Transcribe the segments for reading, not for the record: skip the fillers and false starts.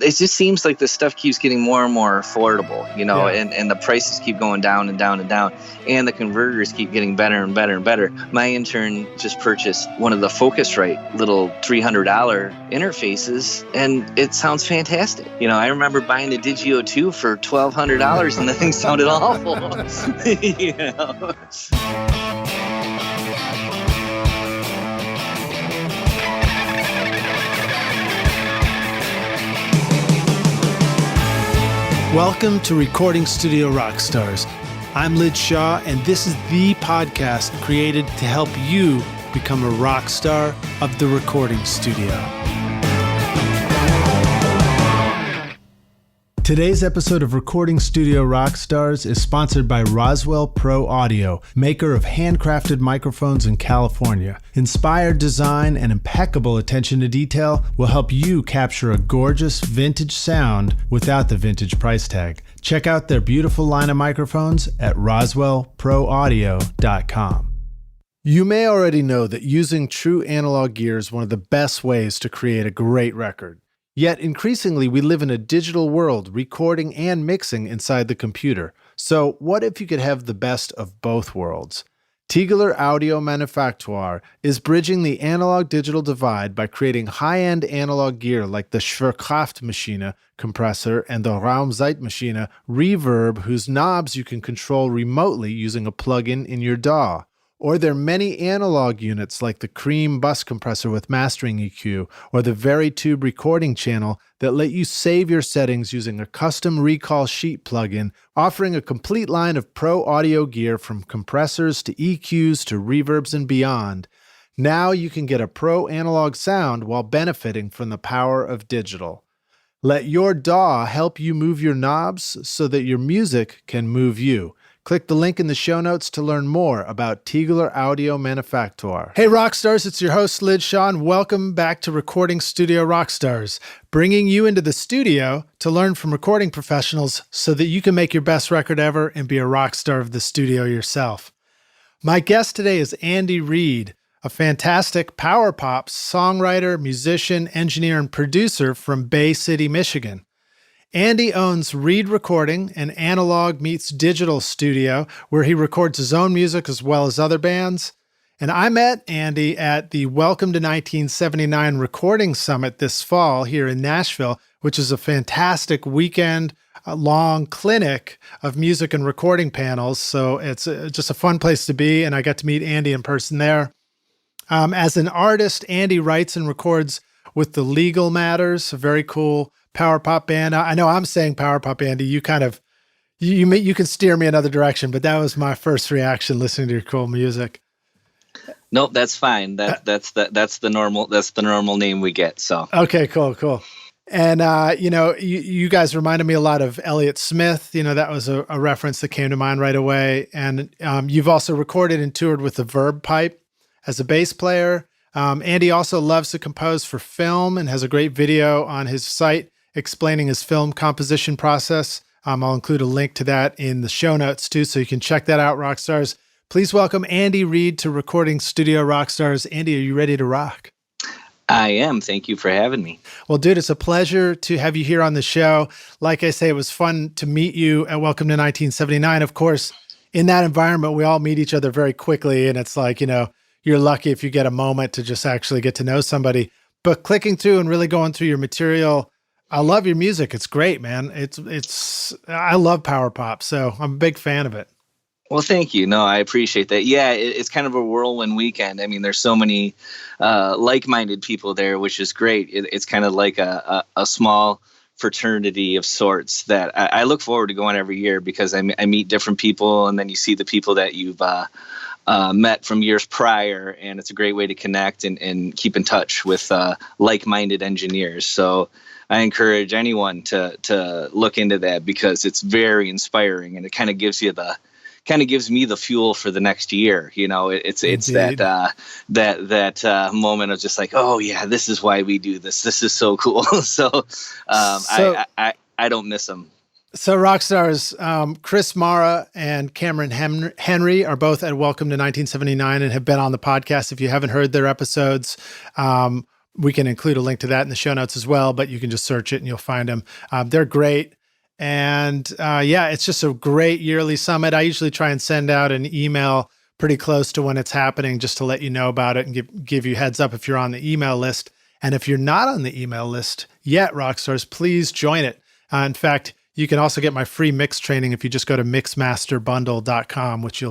it just seems like the stuff keeps getting more and more affordable, Yeah. and the prices keep going down and down and down, and the converters keep getting better and better and better. My intern just purchased one of the Focusrite little $300 interfaces, and it sounds fantastic. I remember buying a Digio 2 for $1,200, and the thing sounded awful. Welcome to Recording Studio Rockstars. I'm Lid Shaw, and this is the podcast created to help you become a rock star of the recording studio. Today's episode of Recording Studio Rockstars is sponsored by Roswell Pro Audio, maker of handcrafted microphones in California. Inspired design and impeccable attention to detail will help you capture a gorgeous vintage sound without the vintage price tag. Check out their beautiful line of microphones at roswellproaudio.com. You may already know that using true analog gear is one of the best ways to create a great record. Yet increasingly, we live in a digital world, recording and mixing inside the computer. So what if you could have the best of both worlds? Tegeler Audio Manufaktur is bridging the analog-digital divide by creating high-end analog gear like the Schwerkraftmaschine compressor and the Raumzeitmaschine reverb, whose knobs you can control remotely using a plug-in in your DAW. Or their many analog units like the Cream bus compressor with mastering EQ, or the Veritube recording channel that let you save your settings using a custom recall sheet plugin, offering a complete line of pro audio gear from compressors to EQs to reverbs and beyond. Now you can get a pro analog sound while benefiting from the power of digital. Let your DAW help you move your knobs so that your music can move you. Click the link in the show notes to learn more about Tegeler Audio Manufaktur. Hey Rockstars, it's your host Lid Shaw, and welcome back to Recording Studio Rockstars, bringing you into the studio to learn from recording professionals so that you can make your best record ever and be a rock star of the studio yourself. My guest today is Andy Reid, a fantastic power pop songwriter, musician, engineer, and producer from Bay City, Michigan. Andy owns Reid Recording, an analog meets digital studio where he records his own music as well as other bands. And I met Andy at the Welcome to 1979 Recording Summit this fall here in Nashville, which is a fantastic weekend-long clinic of music and recording panels. So it's just a fun place to be, and I got to meet Andy in person there. As an artist, Andy writes and records with The Legal Matters, a very cool power pop band. I know I'm saying power pop, Andy. You kind of, you can steer me another direction, but that was my first reaction listening to your cool music. Nope, that's fine. That's the normal name we get. So okay, cool. And you guys reminded me a lot of Elliott Smith. That was a reference that came to mind right away. And you've also recorded and toured with the Verve Pipe as a bass player. Andy also loves to compose for film and has a great video on his site explaining his film composition process. I'll include a link to that in the show notes too, so you can check that out, Rockstars. Please welcome Andy Reid to Recording Studio Rockstars. Andy, are you ready to rock? I am. Thank you for having me. Well, dude, it's a pleasure to have you here on the show. Like I say, it was fun to meet you at Welcome to 1979. Of course, in that environment, we all meet each other very quickly, and it's like, you're lucky if you get a moment to just actually get to know somebody. But clicking through and really going through your material, I love your music. It's great, man. I love power pop, so I'm a big fan of it. Well, thank you. No, I appreciate that. Yeah, it's kind of a whirlwind weekend. I mean, there's so many like-minded people there, which is great. It's kind of like a small fraternity of sorts that I look forward to going every year because I meet different people, and then you see the people that you've met from years prior, and it's a great way to connect and keep in touch with like-minded engineers. So I encourage anyone to look into that because it's very inspiring, and it kind of gives me the fuel for the next year. It's Indeed. that moment of just like, oh yeah, this is why we do this. This is so cool. So I don't miss them. So Rockstars, Chris Mara and Cameron Henry are both at Welcome to 1979 and have been on the podcast. If you haven't heard their episodes, We can include a link to that in the show notes as well, but you can just search it and you'll find them. They're great. And yeah, it's just a great yearly summit. I usually try and send out an email pretty close to when it's happening just to let you know about it and give you heads up if you're on the email list. And if you're not on the email list yet, Rockstars, please join it. In fact, you can also get my free mix training if you just go to mixmasterbundle.com, which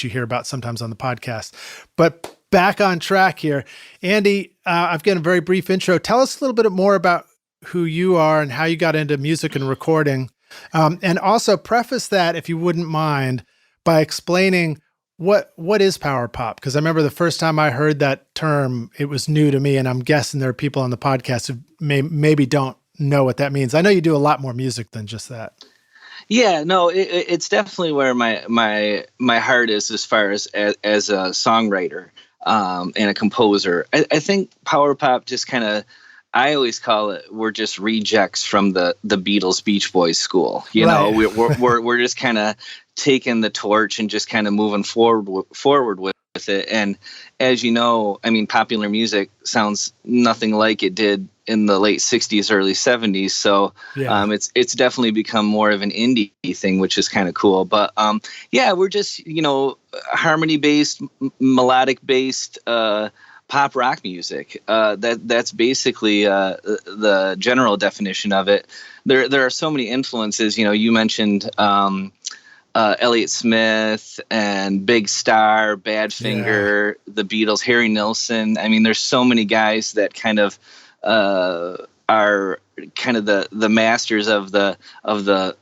you hear about sometimes on the podcast. But back on track here. Andy, I've got a very brief intro. Tell us a little bit more about who you are and how you got into music and recording. And also preface that, if you wouldn't mind, by explaining what is power pop? Because I remember the first time I heard that term, it was new to me, and I'm guessing there are people on the podcast who maybe don't know what that means. I know you do a lot more music than just that. Yeah, no, it's definitely where my heart is as far as a songwriter and a composer. I think power pop just kind of, I always call it, we're just rejects from the Beatles Beach Boys school. You know, we're just kind of taking the torch and just kind of moving forward with it. And as you know, I mean, popular music sounds nothing like it did in the late 60s, early 70s. So it's definitely become more of an indie thing, which is kind of cool. But yeah, we're just, you know, harmony-based, melodic-based pop rock music. That's basically the general definition of it. There are so many influences. You know, you mentioned Elliott Smith and Big Star, Badfinger, the Beatles, Harry Nilsson. I mean, there's so many guys that kind of are kind of the masters of the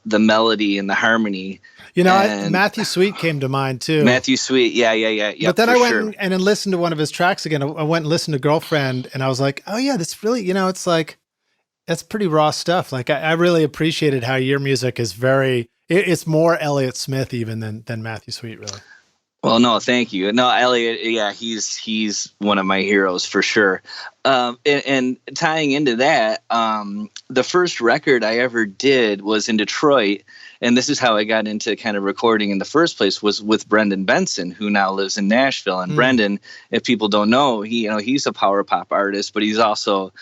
melody and the harmony. You know, Matthew Sweet came to mind too. Matthew Sweet, yeah. But then I went and listened to one of his tracks again. I went and listened to Girlfriend, and I was like, oh yeah, that's really, you know, it's like, that's pretty raw stuff. Like I really appreciated how your music is it's more Elliott Smith even than Matthew Sweet, really. Well, no, thank you. No, Elliott, yeah, he's one of my heroes for sure. And tying into that, the first record I ever did was in Detroit, and this is how I got into kind of recording in the first place, was with Brendan Benson, who now lives in Nashville. And Brendan, if people don't know, he's a power pop artist, but he's also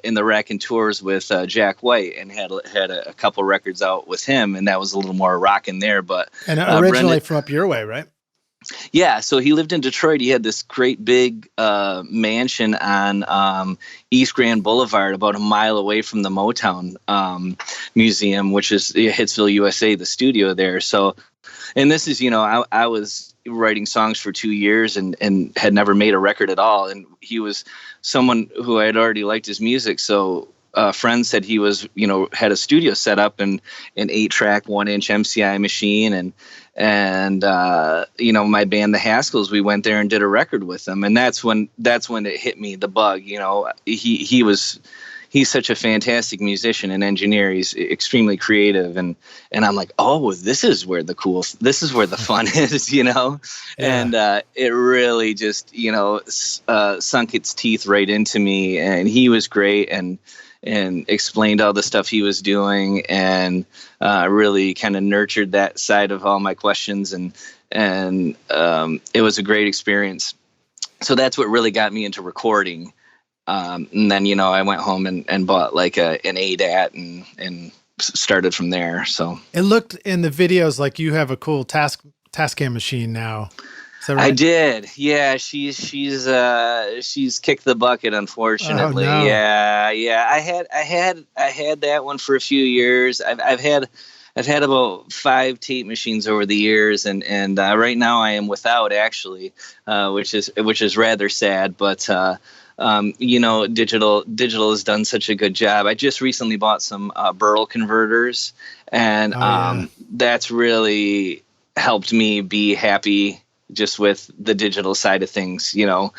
in the Raconteurs with Jack White, and had a couple records out with him, and that was a little more rock in there. But originally Brendan, from up your way, right? Yeah, so he lived in Detroit. He had this great big mansion on East Grand Boulevard, about a mile away from the Motown Museum, which is Hitsville, USA, the studio there. So, and this is, you know, I was writing songs for 2 years and had never made a record at all. And he was someone who I had already liked his music. So friend said he was, you know, had a studio set up and an 8-track 1-inch MCI machine, and you know, my band the Haskells, we went there and did a record with them, and that's when it hit me, the bug. You know, he's such a fantastic musician and engineer. He's extremely creative, and I'm like, oh, this is where the fun is, you know. Yeah. And it really just, you know, sunk its teeth right into me, and he was great and explained all the stuff he was doing, and really kind of nurtured that side of all my questions, and it was a great experience. So that's what really got me into recording. And then, you know, I went home and bought like an ADAT and started from there. So it looked in the videos like you have a cool Tascam machine now. Is that right? I did. Yeah, she's kicked the bucket, unfortunately. Oh, no. Yeah. I had that one for a few years. I've had about 5 tape machines over the years, and right now I am without, actually, which is rather sad. But you know, digital has done such a good job. I just recently bought some Burl converters, and that's really helped me be happy just with the digital side of things, you know.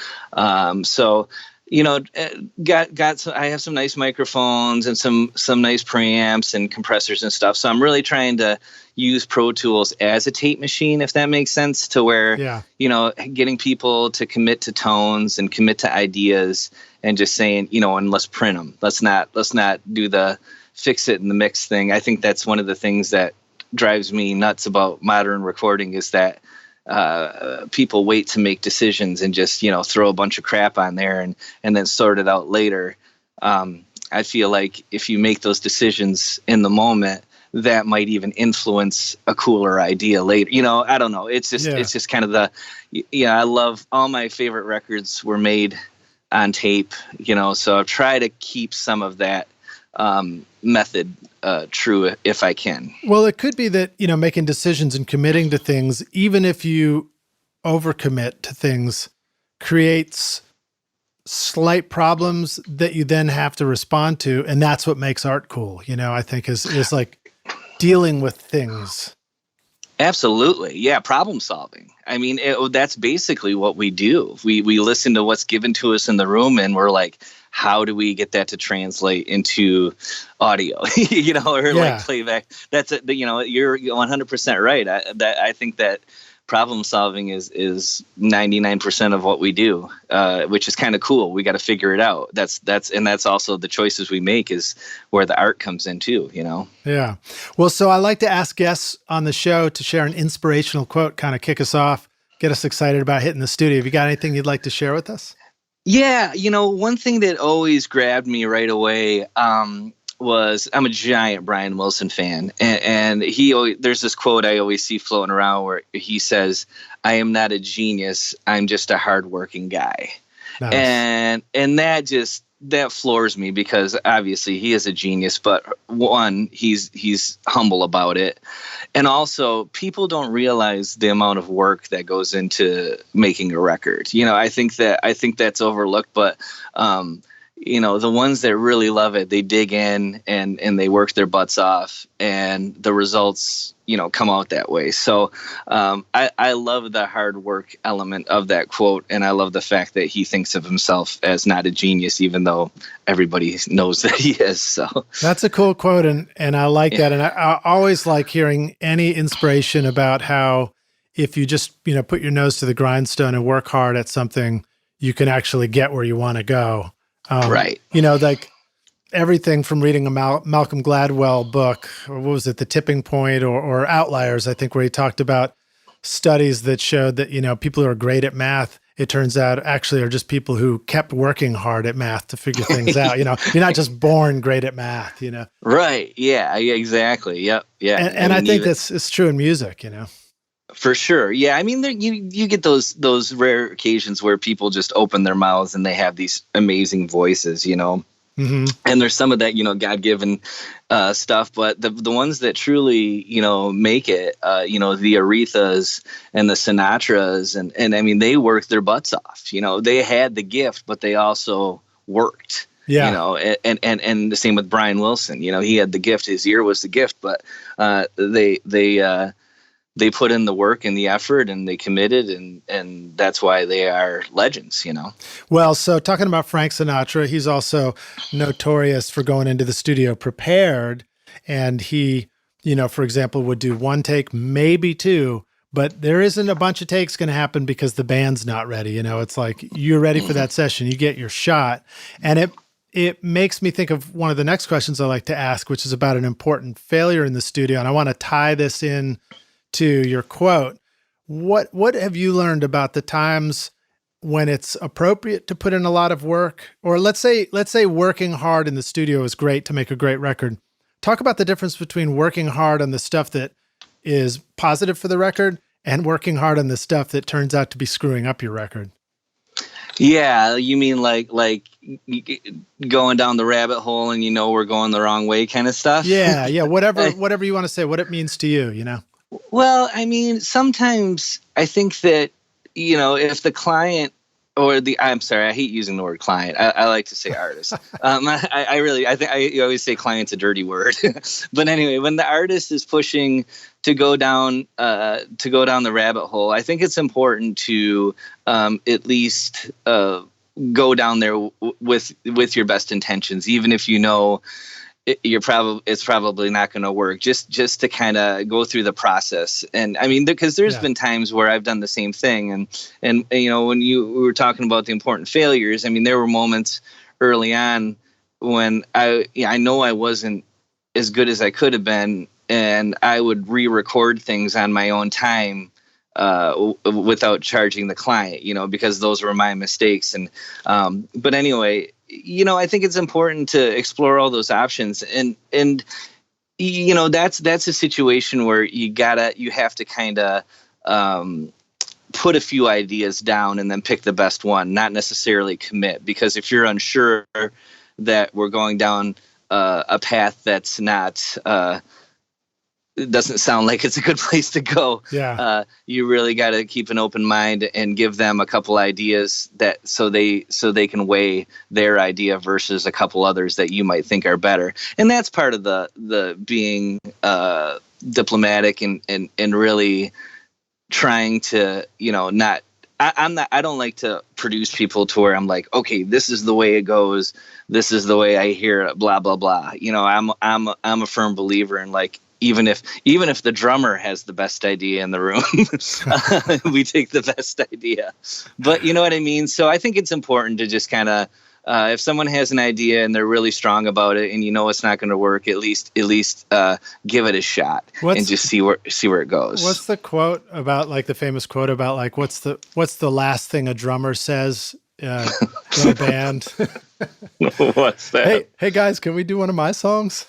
So, you know, I have some nice microphones and some nice preamps and compressors and stuff. So I'm really trying to use Pro Tools as a tape machine, if that makes sense, to where, you know, getting people to commit to tones and commit to ideas, and just saying, you know, and let's print them. Let's not do the fix it in the mix thing. I think that's one of the things that drives me nuts about modern recording, is that people wait to make decisions and just, throw a bunch of crap on there and then sort it out later. I feel like if you make those decisions in the moment, that might even influence a cooler idea later. I don't know. It's just kind of I love all my favorite records were made on tape, so I try to keep some of that method true if I can. Well, it could be that, making decisions and committing to things, even if you overcommit to things, creates slight problems that you then have to respond to. And that's what makes art cool, I think is like dealing with things. Absolutely. Yeah. Problem solving. I mean, that's basically what we do. We listen to what's given to us in the room and we're like, how do we get that to translate into audio, like playback? That's it. You're 100% right. I think that problem solving is 99% of what we do, which is kind of cool. We got to figure it out. That's also the choices we make is where the art comes in too, Yeah. Well, so I like to ask guests on the show to share an inspirational quote, kind of kick us off, get us excited about hitting the studio. Have you got anything you'd like to share with us? Yeah. One thing that always grabbed me right away, was I'm a giant Brian Wilson fan, and there's this quote I always see floating around where he says, "I am not a genius. I'm just a hardworking guy." Nice. And that floors me because obviously he is a genius, but one, he's humble about it. And also people don't realize the amount of work that goes into making a record. I think that's overlooked, but, the ones that really love it, they dig in and they work their butts off and the results, come out that way. So I love the hard work element of that quote. And I love the fact that he thinks of himself as not a genius, even though everybody knows that he is. So that's a cool quote. And I like that. And I always like hearing any inspiration about how if you just, put your nose to the grindstone and work hard at something, you can actually get where you want to go. Right. Like everything from reading a Malcolm Gladwell book, or what was it, The Tipping Point or Outliers, I think, where he talked about studies that showed that, people who are great at math, it turns out actually are just people who kept working hard at math to figure things out. You're not just born great at math, Right. Yeah, exactly. Yep. Yeah. And I think it's true in music, For sure. Yeah. I mean, you get those rare occasions where people just open their mouths and they have these amazing voices, Mm-hmm. And there's some of that, God-given stuff, but the ones that truly, make it, the Arethas and the Sinatras, and I mean, they worked their butts off. They had the gift, but they also worked. Yeah. And the same with Brian Wilson. He had the gift; his ear was the gift, but they put in the work and the effort and they committed and that's why they are legends, Well, so talking about Frank Sinatra, he's also notorious for going into the studio prepared. And he, for example, would do one take, maybe two, but there isn't a bunch of takes going to happen because the band's not ready. It's like you're ready for that session, you get your shot. And it makes me think of one of the next questions I like to ask, which is about an important failure in the studio. And I want to tie this in to your quote. What have you learned about the times when it's appropriate to put in a lot of work? Or let's say working hard in the studio is great to make a great record. Talk about the difference between working hard on the stuff that is positive for the record and working hard on the stuff that turns out to be screwing up your record. Yeah, you mean like going down the rabbit hole and we're going the wrong way kind of stuff? Yeah, whatever you want to say, what it means to you, Well, I mean, sometimes I think that, if the client I'm sorry, I hate using the word client. I like to say artist. I think I always say client's a dirty word. But anyway, when the artist is pushing to go down the rabbit hole, I think it's important to at least go down there with your best intentions, even if it's probably not going to work, just to kind of go through the process. And I mean, because there's been times where I've done the same thing. And when we were talking about the important failures, I mean, there were moments early on when I know I wasn't as good as I could have been. And I would re-record things on my own time without charging the client, because those were my mistakes. And but anyway, I think it's important to explore all those options, and that's a situation where you have to kind of put a few ideas down and then pick the best one, not necessarily commit, because if you're unsure that we're going down a path that's not it doesn't sound like it's a good place to go. Yeah. You really got to keep an open mind and give them a couple ideas so they can weigh their idea versus a couple others that you might think are better. And that's part of the being diplomatic and really trying to, not. I don't like to produce people to where I'm like, okay, this is the way it goes. This is the way I hear it, blah, blah, blah. I'm a firm believer in, like, even if the drummer has the best idea in the room, we take the best idea. But you know what I mean? So I think it's important to just kind of, if someone has an idea and they're really strong about it and it's not going to work, at least give it a shot and just see where it goes. What's the quote about, like the famous quote about, like, what's the last thing a drummer says in a band? What's that? Hey guys, can we do one of my songs?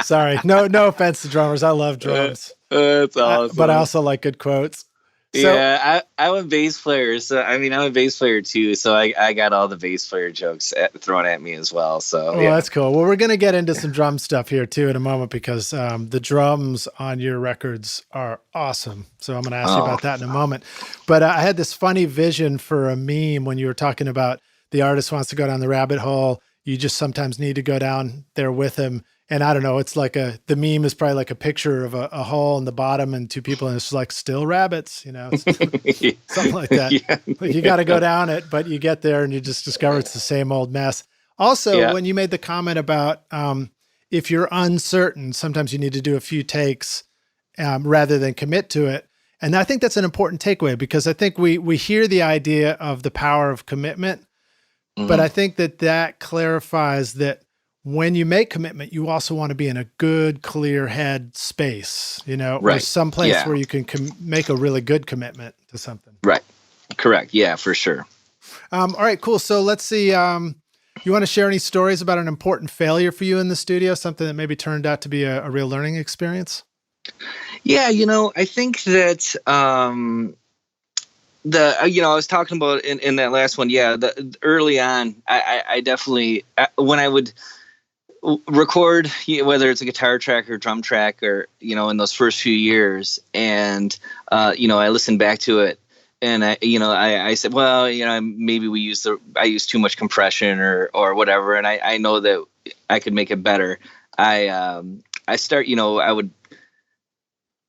Sorry, no offense to drummers. I love drums. That's awesome. But I also like good quotes. So, yeah, I'm a bass player. So I'm a bass player too. So I got all the bass player jokes thrown at me as well. So yeah, that's cool. Well, we're gonna get into some drum stuff here too in a moment, because the drums on your records are awesome. So I'm gonna ask you about that in a moment. But I had this funny vision for a meme when you were talking about the artist wants to go down the rabbit hole. You just sometimes need to go down there with him. And I don't know, it's like the meme is probably like a picture of a hole in the bottom and two people, and it's like still rabbits, something like that. Yeah. Like you got to go down it, but you get there and you just discover it's the same old mess. Also, when you made the comment about if you're uncertain, sometimes you need to do a few takes rather than commit to it. And I think that's an important takeaway, because I think we hear the idea of the power of commitment, but I think that clarifies that when you make commitment, you also want to be in a good, clear head space, or someplace where you can make a really good commitment to something. Right. Correct. Yeah, for sure. All right, cool. So let's see. You want to share any stories about an important failure for you in the studio, something that maybe turned out to be a real learning experience? Yeah, I think that I was talking about in that last one. Yeah, early on, I definitely when I would record, whether it's a guitar track or drum track, or in those first few years, and I listened back to it, and I said, well, maybe I used too much compression or whatever, and I know that I could make it better.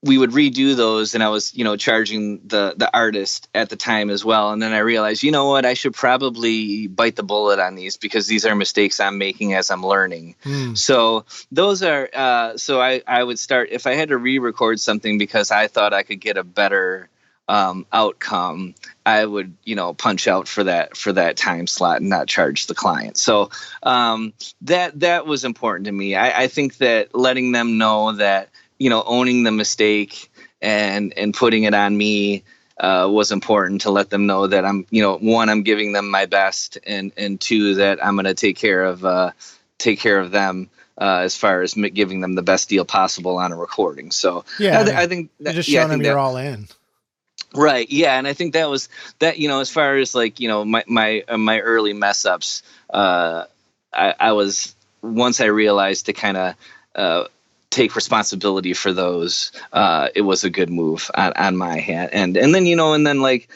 We would redo those, and I was, charging the artist at the time as well. And then I realized, what, I should probably bite the bullet on these, because these are mistakes I'm making as I'm learning. So those are, so I would start, if I had to re-record something because I thought I could get a better outcome, I would, punch out for that time slot and not charge the client. So that was important to me. I think that letting them know that, owning the mistake and putting it on me was important, to let them know that I'm, one, I'm giving them my best, and two, that I'm going to take care of them as far as giving them the best deal possible on a recording. So I think that, just showing them you're all in. Right. Yeah. And I think that was that, as far as like, my early mess ups, I was, once I realized to kind of, take responsibility for those, it was a good move on my hand. And then, and then like,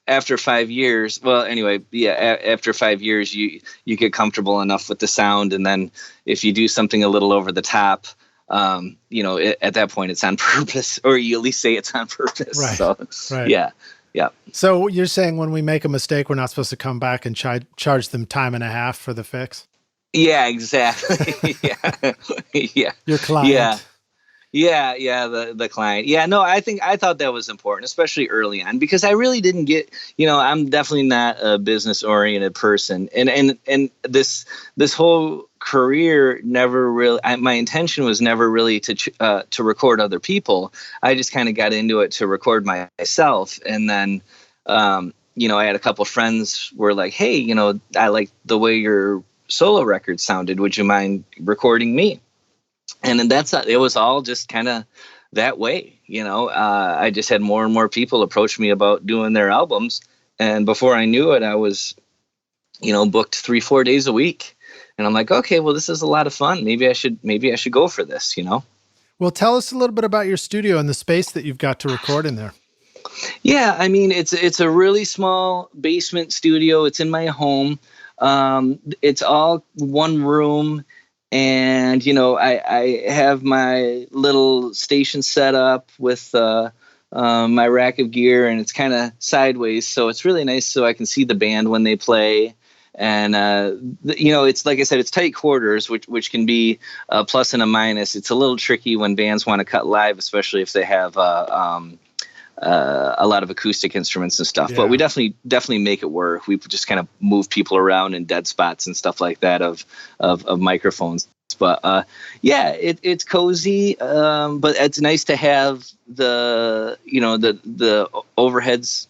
after 5 years, after 5 years, you get comfortable enough with the sound. And then if you do something a little over the top, at that point it's on purpose, or you at least say it's on purpose. Right. So, right. Yeah. Yeah. So you're saying when we make a mistake, we're not supposed to come back and charge them time and a half for the fix? Yeah, exactly. Yeah. Yeah. Your client. Yeah. The client. Yeah. No, I thought that was important, especially early on, because I really didn't get, I'm definitely not a business oriented person. And this whole career never really, my intention was never really to record other people. I just kind of got into it to record myself. And then, I had a couple friends were like, hey, I like the way your solo record sounded. Would you mind recording me? And then it was all just kind of that way. I just had more and more people approach me about doing their albums. And before I knew it, I was, booked 3-4 days a week. And I'm like, okay, well, this is a lot of fun. Maybe I should go for this, Well, tell us a little bit about your studio and the space that you've got to record in there. Yeah, I mean, it's a really small basement studio. It's in my home. It's all one room. And, I have my little station set up with my rack of gear, and it's kind of sideways. So it's really nice so I can see the band when they play. And, it's like I said, it's tight quarters, which can be a plus and a minus. It's a little tricky when bands want to cut live, especially if they have a lot of acoustic instruments and stuff. Yeah. But we definitely make it work. We just kind of move people around in dead spots and stuff like that of microphones. But it's cozy. But it's nice to have the overheads,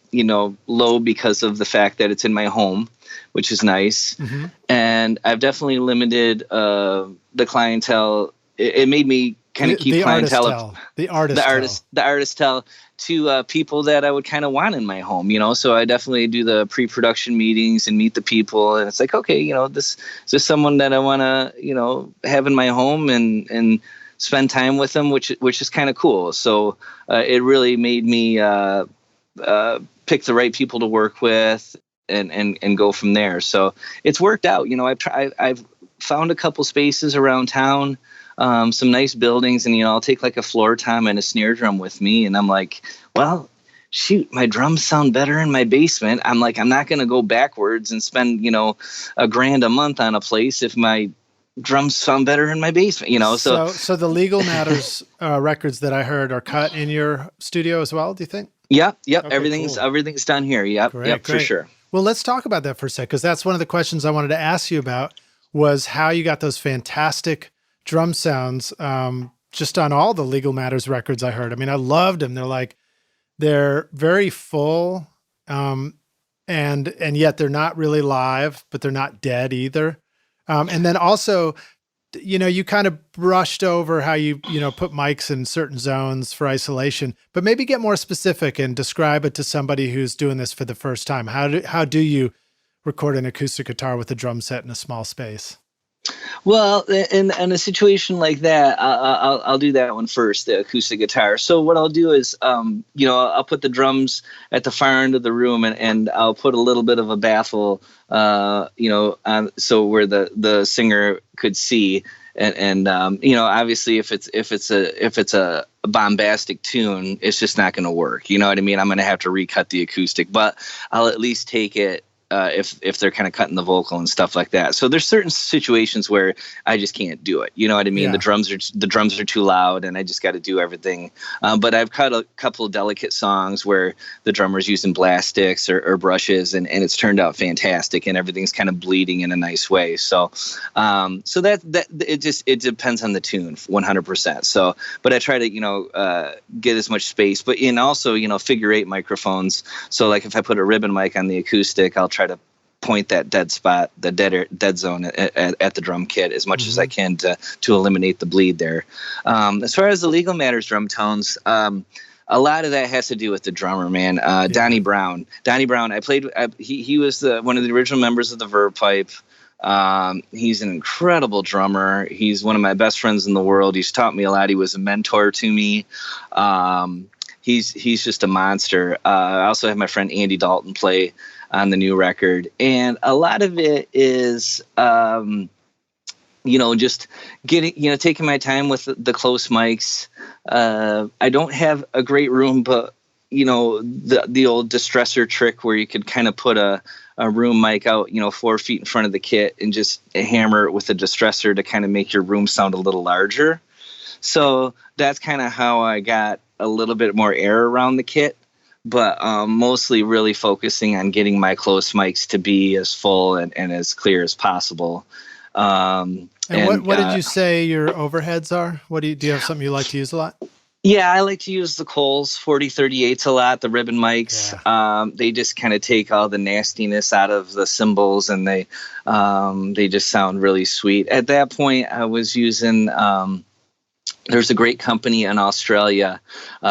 low because of the fact that it's in my home, which is nice. Mm-hmm. And I've definitely limited the clientele. It made me kind of keep the clientele, the artistele to people that I would kind of want in my home, So I definitely do the pre-production meetings and meet the people, and it's like, okay, this is this someone that I want to, have in my home and spend time with them, which is kind of cool. So it really made me pick the right people to work with and go from there. So it's worked out. I've found a couple spaces around town. Some nice buildings, and I'll take like a floor tom and a snare drum with me, and I'm like, well, shoot, my drums sound better in my basement. I'm like, I'm not going to go backwards and spend $1,000 a month on a place if my drums sound better in my basement. So the Legal Matters records that I heard are cut in your studio as well. Do you think? Yep. Okay, everything's done here. Yep, great. For sure. Well, let's talk about that for a sec, because that's one of the questions I wanted to ask you about, was how you got those fantastic drum sounds just on all the Legal Matters records I heard. I mean, I loved them. They're very full, and yet they're not really live, but they're not dead either. And then also, you kind of brushed over how you put mics in certain zones for isolation, but maybe get more specific and describe it to somebody who's doing this for the first time. How do you record an acoustic guitar with a drum set in a small space? Well, in a situation like that, I'll do that one first, the acoustic guitar. So what I'll do is, I'll put the drums at the far end of the room, and I'll put a little bit of a baffle, so where the singer could see. And obviously, if it's a bombastic tune, it's just not going to work. You know what I mean? I'm going to have to recut the acoustic, but I'll at least take it. If they're kind of cutting the vocal and stuff like that. So there's certain situations where I just can't do it. You know what I mean? Yeah. The drums are too loud, and I just got to do everything. But I've cut a couple of delicate songs where the drummer's using blast sticks or brushes, and it's turned out fantastic, and everything's kind of bleeding in a nice way. So that it depends on the tune 100%. So, but I try to get as much space, but also figure 8 microphones. So like if I put a ribbon mic on the acoustic, I'll try to point that dead spot, the dead zone at the drum kit as much as I can to eliminate the bleed there. As far as the Legal Matters drum tones, a lot of that has to do with the drummer, man. Donnie Brown, he was one of the original members of the Verve Pipe. He's an incredible drummer. He's one of my best friends in the world. He's taught me a lot. He was a mentor to me. He's just a monster. I also have my friend Andy Dalton play on the new record, and a lot of it is just getting taking my time with the close mics. I don't have a great room, but the old distressor trick where you could kind of put a room mic out 4 feet in front of the kit and just hammer it with a distressor to kind of make your room sound a little larger. So that's kind of how I got a little bit more air around the kit, but mostly really focusing on getting my close mics to be as full and as clear as possible. And what did you say your overheads are? What do you have something you like to use a lot? Yeah, I like to use the Coles 4038s a lot, the ribbon mics. Yeah. They just kind of take all the nastiness out of the cymbals, and they just sound really sweet. At that point, I was using there's a great company in Australia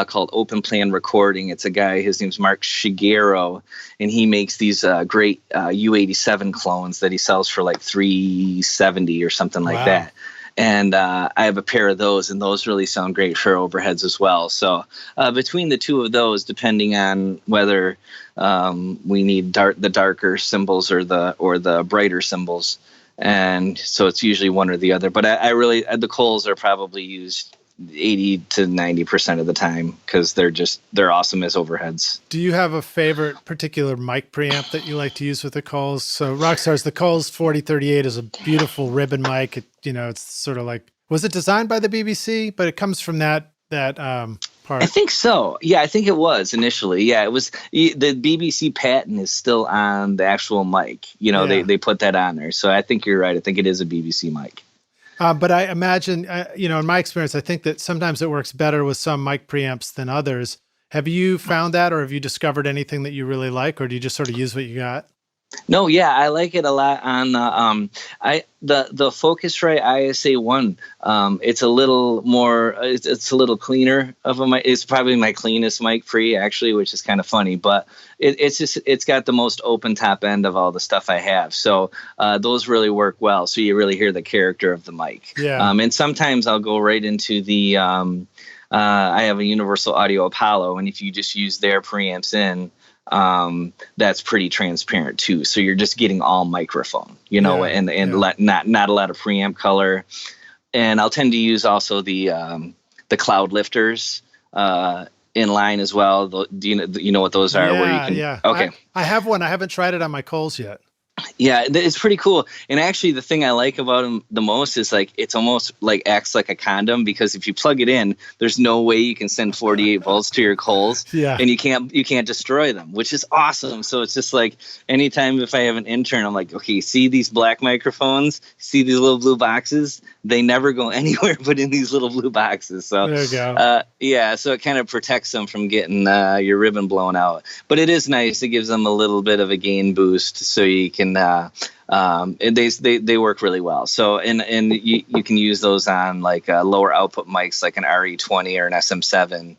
called Open Plan Recording. It's a guy, his name's Mark Shigeru, and he makes these great U87 clones that he sells for like $370 or something like that. And I have a pair of those, and those really sound great for overheads as well. So between the two of those, depending on whether we need the darker cymbals or the brighter cymbals, and so it's usually one or the other. But I really the Coles are probably used 80 to 90% of the time because they're awesome as overheads. Do you have a favorite particular mic preamp that you like to use with the Coles? So Rockstar's the Coles 4038 is a beautiful ribbon mic. It's sort of like, was it designed by the BBC? But it comes from that part. I think so. Yeah, I think it was initially. Yeah, it was. The BBC patent is still on the actual mic. They put that on there. So I think you're right. I think it is a BBC mic. But I imagine, in my experience, I think that sometimes it works better with some mic preamps than others. Have you found that, or have you discovered anything that you really like, or do you just sort of use what you got? No, yeah, I like it a lot on the Focusrite ISA1. It's a little more, it's a little cleaner of a mic. It's probably my cleanest mic free actually, which is kind of funny, but it's got the most open top end of all the stuff I have. So those really work well. So you really hear the character of the mic. Yeah. And sometimes I'll go right into the, I have a Universal Audio Apollo, and if you just use their preamps in, that's pretty transparent too. So you're just getting all microphone, not a lot of preamp color. And I'll tend to use also the cloud lifters in line as well. Do you know what those are? Yeah, where you can, yeah. Okay. I have one. I haven't tried it on my Coles yet. Yeah, it's pretty cool. And actually, the thing I like about them the most is like it's almost like acts like a condom, because if you plug it in, there's no way you can send 48 volts to your Coles, and you can't destroy them, which is awesome. So it's just like anytime if I have an intern, I'm like, okay, see these black microphones, see these little blue boxes, they never go anywhere but in these little blue boxes. So there you go. Yeah, so it kind of protects them from getting your ribbon blown out. But it is nice. It gives them a little bit of a gain boost, so you can. They work really well. So and you can use those on like lower output mics like an RE20 or an SM7,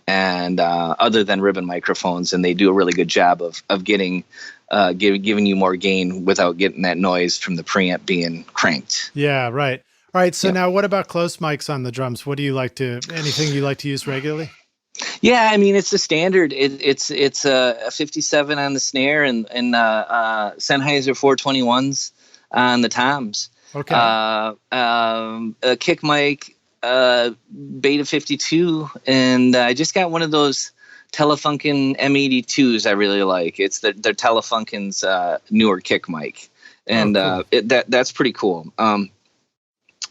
and other than ribbon microphones, and they do a really good job of getting giving you more gain without getting that noise from the preamp being cranked. Yeah, right. All right. So now, what about close mics on the drums? What do you like to? Anything you like to use regularly? Yeah, I mean it's the standard. It's a 57 on the snare and Sennheiser 421s on the toms. Okay. A kick mic, Beta 52, and I just got one of those Telefunken M82s. I really like. It's their Telefunken's newer kick mic, and cool. That's pretty cool.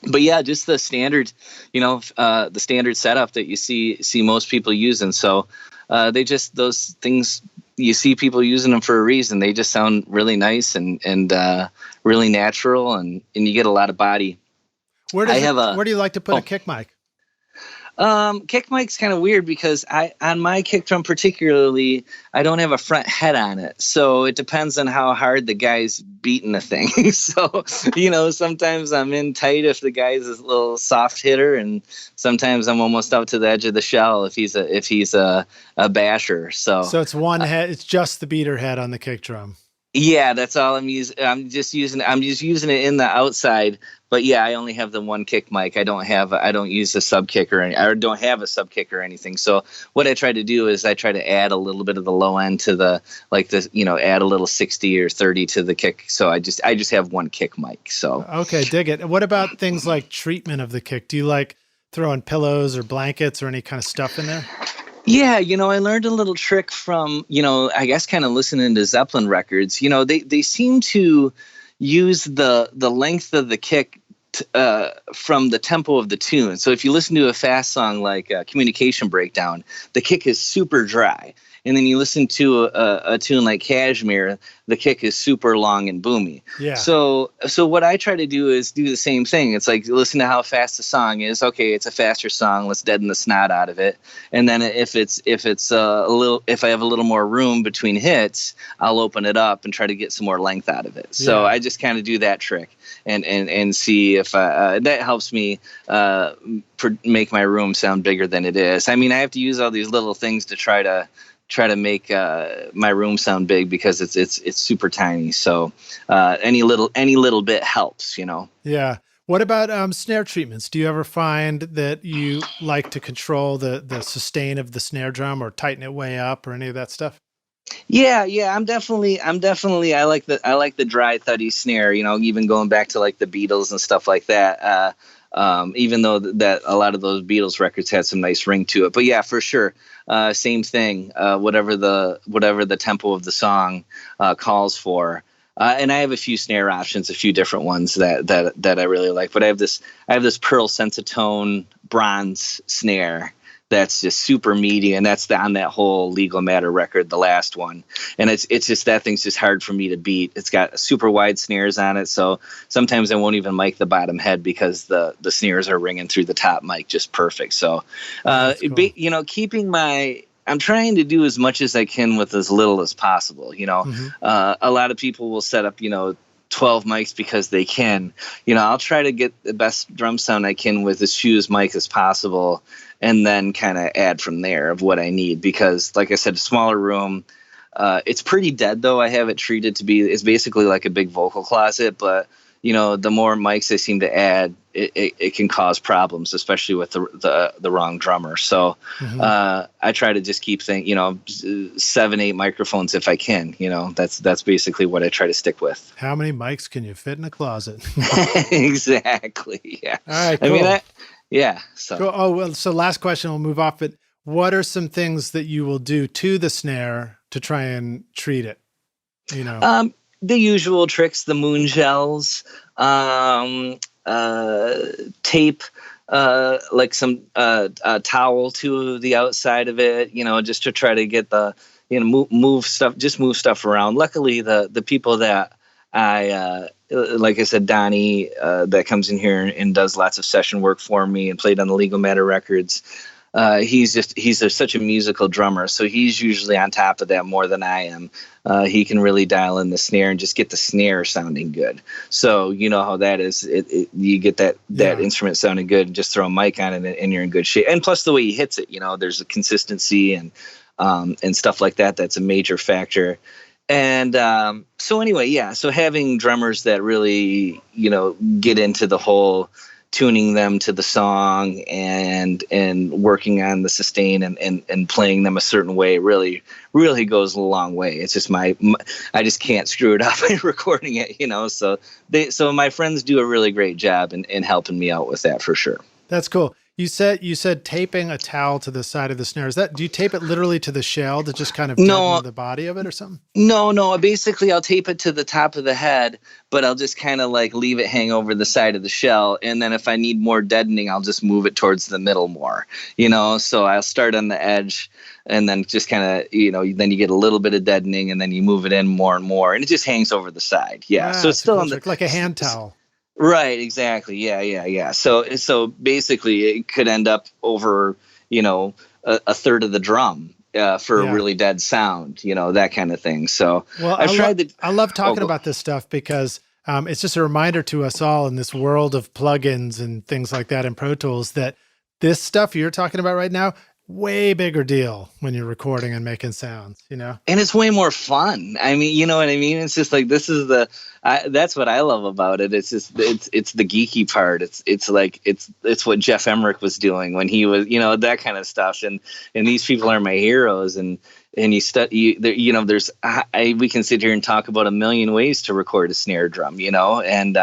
But yeah, just the standard, the standard setup that you see most people using. So those things, you see people using them for a reason. They just sound really nice and really natural, and you get a lot of body. Where do you like to put a kick mic? Kick mic's kind of weird because on my kick drum particularly, I don't have a front head on it. So it depends on how hard the guy's beating the thing. So, sometimes I'm in tight if the guy's a little soft hitter, and sometimes I'm almost up to the edge of the shell if he's a basher. So it's one head, it's just the beater head on the kick drum. Yeah, that's all I'm using. I'm just using it in the outside. But yeah, I only have the one kick mic. I don't use a sub kick I don't have a sub kick or anything. So what I try to do is I try to add a little bit of the low end to add a little 60 or 30 to the kick. So I just have one kick mic. So okay, dig it. What about things like treatment of the kick? Do you like throwing pillows or blankets or any kind of stuff in there? Yeah, I learned a little trick from, I guess kind of listening to Zeppelin records. They seem to use the length of the kick from the tempo of the tune. So if you listen to a fast song like Communication Breakdown, the kick is super dry. and then you listen to a tune like Cashmere, the kick is super long and boomy. Yeah. So what I try to do is do the same thing. It's like, listen to how fast the song is. Okay, it's a faster song. Let's deaden the snot out of it. And then if I have a little more room between hits, I'll open it up and try to get some more length out of it. So I just kind of do that trick and see if that helps me make my room sound bigger than it is. I mean, I have to use all these little things to try to make my room sound big because it's super tiny. So any little bit helps, you know. Yeah. What about snare treatments? Do you ever find that you like to control the sustain of the snare drum or tighten it way up or any of that stuff? Yeah, I'm definitely I like the dry thuddy snare, you know, even going back to like the Beatles and stuff like that. Even though that a lot of those Beatles records had some nice ring to it, but yeah, for sure, same thing. Whatever the tempo of the song calls for, and I have a few snare options, a few different ones that I really like. But I have this Pearl Sensitone bronze snare that's just super meaty, and that's on that whole Legal Matter record, the last one. And it's just, that thing's just hard for me to beat. It's got super wide snares on it, so sometimes I won't even mic the bottom head because the snares are ringing through the top mic just perfect. So, cool. you know, I'm trying to do as much as I can with as little as possible. You know, a lot of people will set up, you know, 12 mics because they can. You know, I'll try to get the best drum sound I can with as few as mics as possible, and then kind of add from there of what I need. Because, like I said, a smaller room, it's pretty dead though. I have it treated to be, it's basically like a big vocal closet, but you know, the more mics I seem to add, it can cause problems, especially with the wrong drummer. So I try to just keep 7-8 microphones if I can. You know, that's basically what I try to stick with. How many mics can you fit in a closet? Exactly. Yeah. All right. Cool. I mean, yeah. So. Cool. Oh, well, so last question, we'll move off. But what are some things that you will do to the snare to try and treat it? You know, the usual tricks, the moon gels, tape, like some towel to the outside of it, you know, just to try to get the, you know, move stuff around. Luckily, the people that I like I said, Donnie, that comes in here and does lots of session work for me and played on the Legal Matter records. He's such a musical drummer, so he's usually on top of that more than I am. He can really dial in the snare and just get the snare sounding good. So you know how that is. You get that instrument sounding good, and just throw a mic on it, and you're in good shape. And plus the way he hits it, you know, there's a consistency and stuff like that. That's a major factor. And so anyway, yeah. So having drummers that really, you know, get into the whole tuning them to the song and working on the sustain and playing them a certain way really goes a long way. It's just I just can't screw it up by recording it, you know. So my friends do a really great job in helping me out with that for sure. That's cool. You said taping a towel to the side of the snare. Do you tape it literally to the shell to just kind of deaden the body of it or something? No. Basically, I'll tape it to the top of the head, but I'll just kind of like leave it hang over the side of the shell. And then if I need more deadening, I'll just move it towards the middle more, you know. So I'll start on the edge and then just kind of, you know, then you get a little bit of deadening and then you move it in more and more. And it just hangs over the side. Yeah. So it's still on like a hand towel. Right, exactly. Yeah. So basically, it could end up over, you know, a third of the drum for a really dead sound, you know, that kind of thing. So I love talking about this stuff because it's just a reminder to us all in this world of plugins and things like that in Pro Tools that this stuff you're talking about right now, way bigger deal when you're recording and making sounds, you know? And it's way more fun. I mean, you know what I mean? It's just like, this is that's what I love about it. It's just, it's the geeky part. It's like, it's what Jeff Emmerich was doing when he was, you know, that kind of stuff. And these people are my heroes. And you know, we can sit here and talk about a million ways to record a snare drum, you know, and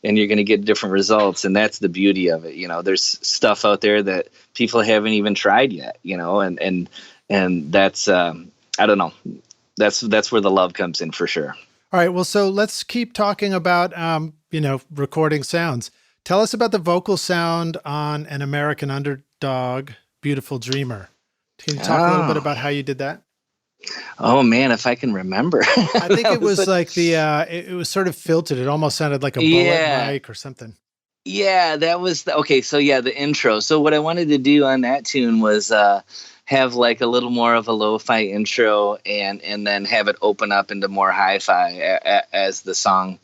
you're going to get different results. And that's the beauty of it. You know, there's stuff out there that people haven't even tried yet, you know, and that's, I don't know, that's where the love comes in for sure. All right. Well, so let's keep talking about, you know, recording sounds. Tell us about the vocal sound on An American Underdog, Beautiful Dreamer. Can you talk a little bit about how you did that? Oh man, if I can remember. I think That it was a, like it was sort of filtered. It almost sounded like a bullet yeah. mic or something. Yeah, that was okay. So yeah, the intro. So what I wanted to do on that tune was have like a little more of a lo-fi intro, and then have it open up into more hi-fi as the song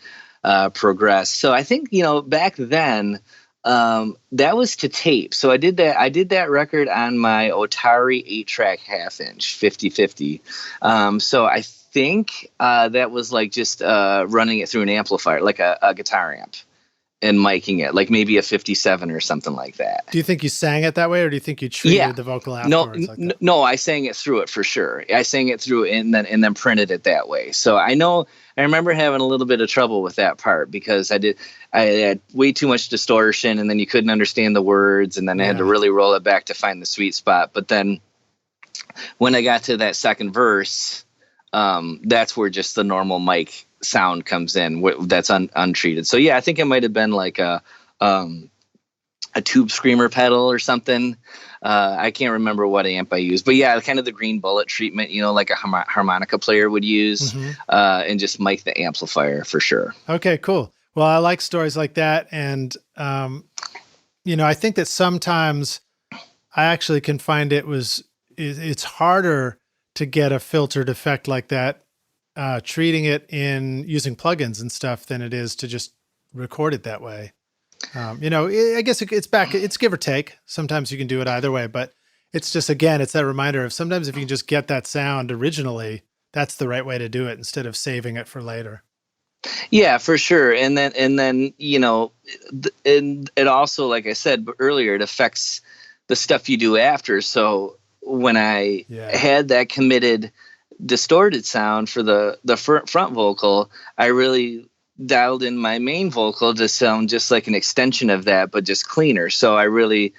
progressed. So I think back then that was to tape. So I did that. I did that record on my Otari 8-track half-inch 50/50. So I think that was like just running it through an amplifier, like a guitar amp, and miking it, like maybe a 57 or something like that. Do you think you sang it that way, or do you think you Yeah. treated the vocal No, afterwards like that? no, I sang it through it for sure. I sang it through it and then printed it that way. So I remember having a little bit of trouble with that part because I had way too much distortion, and then you couldn't understand the words, and then I had to really roll it back to find the sweet spot. But then when I got to that second verse, that's where just the normal mic sound comes in. That's untreated. So yeah, I think it might have been like a tube screamer pedal or something. I can't remember what amp I used, but yeah, kind of the green bullet treatment, like a harmonica player would use, and just mic the amplifier for sure. Okay, cool. Well, I like stories like that. And, I think that sometimes I actually can find it's harder to get a filtered effect like that, treating it in using plugins and stuff than it is to just record it that way. I guess it's give or take. Sometimes you can do it either way, but it's just, again, it's that reminder of sometimes if you can just get that sound originally, that's the right way to do it instead of saving it for later. Yeah, for sure. And then, and it also, like I said earlier, it affects the stuff you do after. So when I had that committed distorted sound for the front vocal, I really dialed in my main vocal to sound just like an extension of that, but just cleaner. So I really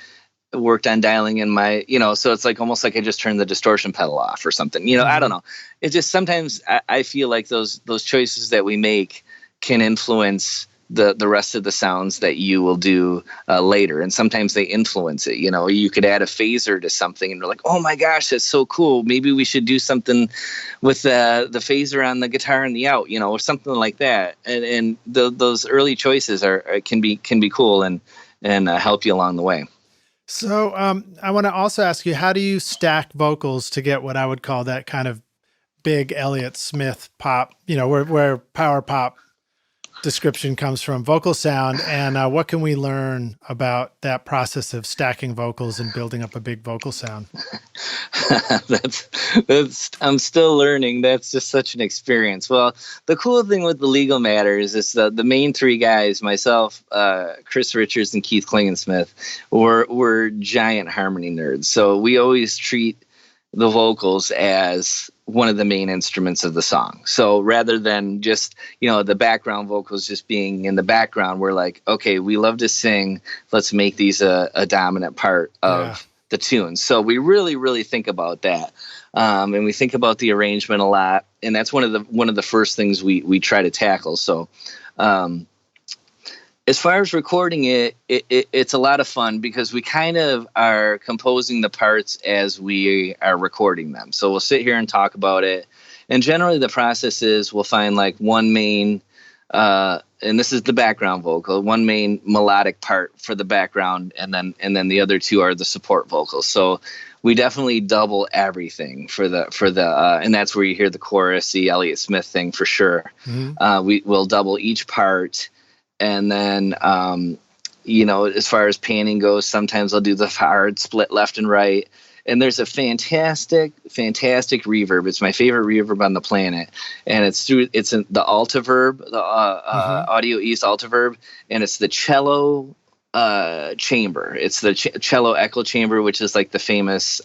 worked on dialing in my, so it's like almost like I just turned the distortion pedal off or something. I don't know. It's just sometimes I feel like those choices that we make can influence the rest of the sounds that you will do later. And sometimes they influence it. You could add a phaser to something and you're like, oh my gosh, that's so cool. Maybe we should do something with the phaser on the guitar and the out, or something like that. And those early choices can be cool and help you along the way. So I want to also ask you, how do you stack vocals to get what I would call that kind of big Elliott Smith pop, where power pop description comes from, vocal sound, and what can we learn about that process of stacking vocals and building up a big vocal sound? that's I'm still learning. That's just such an experience. Well, the cool thing with the Legal Matters is the main three guys, myself, Chris Richards, and Keith Klingensmith, were giant harmony nerds. So we always treat the vocals as one of the main instruments of the song. So rather than just, the background vocals just being in the background, we're like, okay, we love to sing. Let's make these a dominant part of the tune. So we really, really think about that. And we think about the arrangement a lot. And that's one of the first things we try to tackle. So, as far as recording it's a lot of fun because we kind of are composing the parts as we are recording them. So we'll sit here and talk about it. And generally the process is we'll find like one main, and this is the background vocal, one main melodic part for the background. And then the other two are the support vocals. So we definitely double everything for the and that's where you hear the chorus, the Elliott Smith thing for sure. We will double each part. And then, as far as panning goes, sometimes I'll do the hard split left and right. And there's a fantastic, fantastic reverb. It's my favorite reverb on the planet. And it's in the Altiverb, the Audio East Altiverb. And it's the cello chamber. It's the cello echo chamber, which is like the famous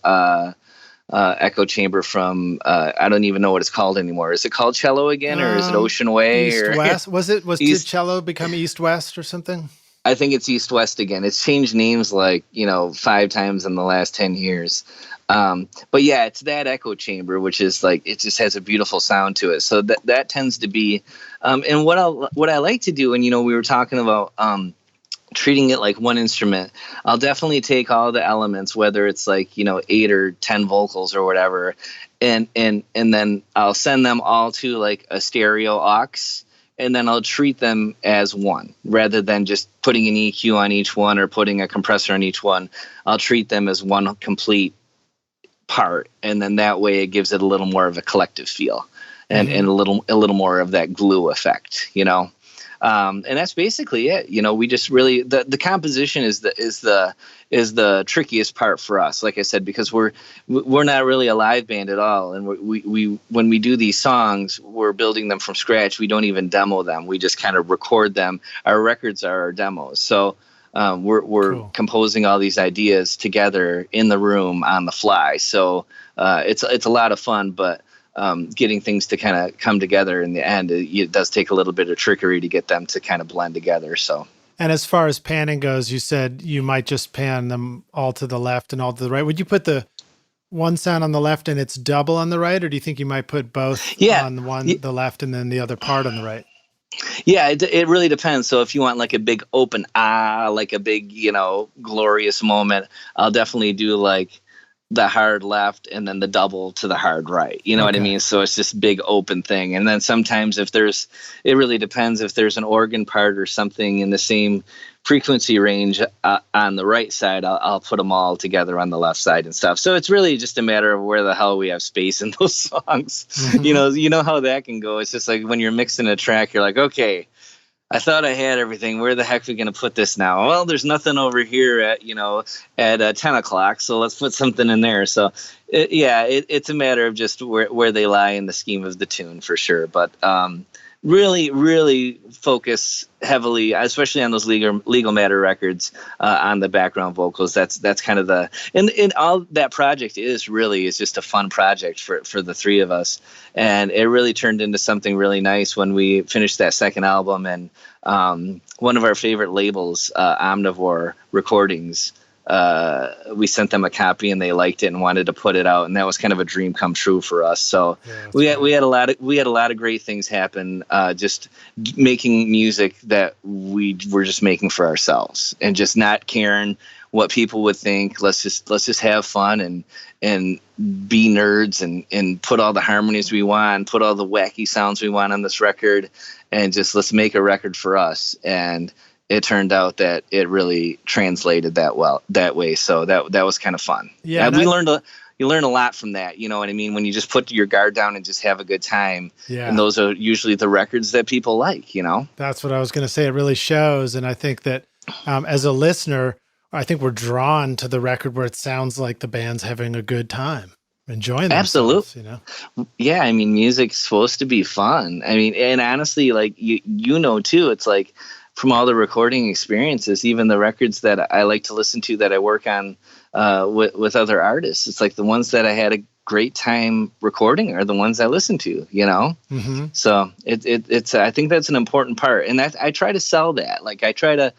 echo chamber from I don't even know what it's called anymore. Is it called cello again, or is it Ocean Way? East West? Did cello become East West or something? I think it's East West again. It's changed names like 5 times in the last 10 years. But yeah, it's that echo chamber, which is like it just has a beautiful sound to it. So that tends to be and what I like to do, and we were talking about treating it like one instrument. I'll definitely take all the elements, whether it's like, 8 or 10 vocals or whatever, and then I'll send them all to like a stereo aux, and then I'll treat them as one rather than just putting an EQ on each one or putting a compressor on each one. I'll treat them as one complete part, and then that way it gives it a little more of a collective feel, and a little more of that glue effect, and that's basically it. We just really, the composition is the trickiest part for us, like I said, because we're not really a live band at all, and we when we do these songs, we're building them from scratch. We don't even demo them, we just kind of record them. Our records are our demos, so we're cool. Composing all these ideas together in the room on the fly. So it's a lot of fun, but getting things to kind of come together in the end, it does take a little bit of trickery to get them to kind of blend together. So. And as far as panning goes, you said you might just pan them all to the left and all to the right. Would you put the one sound on the left and it's double on the right, or do you think you might put both on the left and then the other part on the right? Yeah, it really depends. So if you want like a big open like a big, glorious moment, I'll definitely do like the hard left and then the double to the hard right. You know what I mean? So it's this big open thing. And then sometimes it really depends if there's an organ part or something in the same frequency range on the right side, I'll put them all together on the left side and stuff. So it's really just a matter of where the hell we have space in those songs. Mm-hmm. You know how that can go. It's just like when you're mixing a track, you're like, okay, I thought I had everything. Where the heck are we going to put this now? Well, there's nothing over here at 10 o'clock. So let's put something in there. So it's a matter of just where they lie in the scheme of the tune for sure. But really, really focus heavily, especially on those legal matter records, on the background vocals. That's kind of and all that project is just a fun project for the three of us. And it really turned into something really nice when we finished that second album. And one of our favorite labels, Omnivore Recordings, we sent them a copy and they liked it and wanted to put it out, and that was kind of a dream come true for us. So we had a lot of great things happen, just making music that we were just making for ourselves and just not caring what people would think. Let's just have fun and be nerds and put all the harmonies we want, put all the wacky sounds we want on this record, and just let's make a record for us. And it turned out that it really translated that way. So that was kind of fun. Yeah, you learn a lot from that. You know what I mean? When you just put your guard down and just have a good time. Yeah. And those are usually the records that people like, That's what I was going to say. It really shows. And I think that as a listener, I think we're drawn to the record where it sounds like the band's having a good time, enjoying themselves. Absolutely. Yeah. I mean, music's supposed to be fun. I mean, and honestly, like too, it's like, from all the recording experiences, even the records that I like to listen to that I work on with other artists, it's like the ones that I had a great time recording are the ones I listen to, Mm-hmm. So it's I think that's an important part, and that I try to sell that. Like I try to,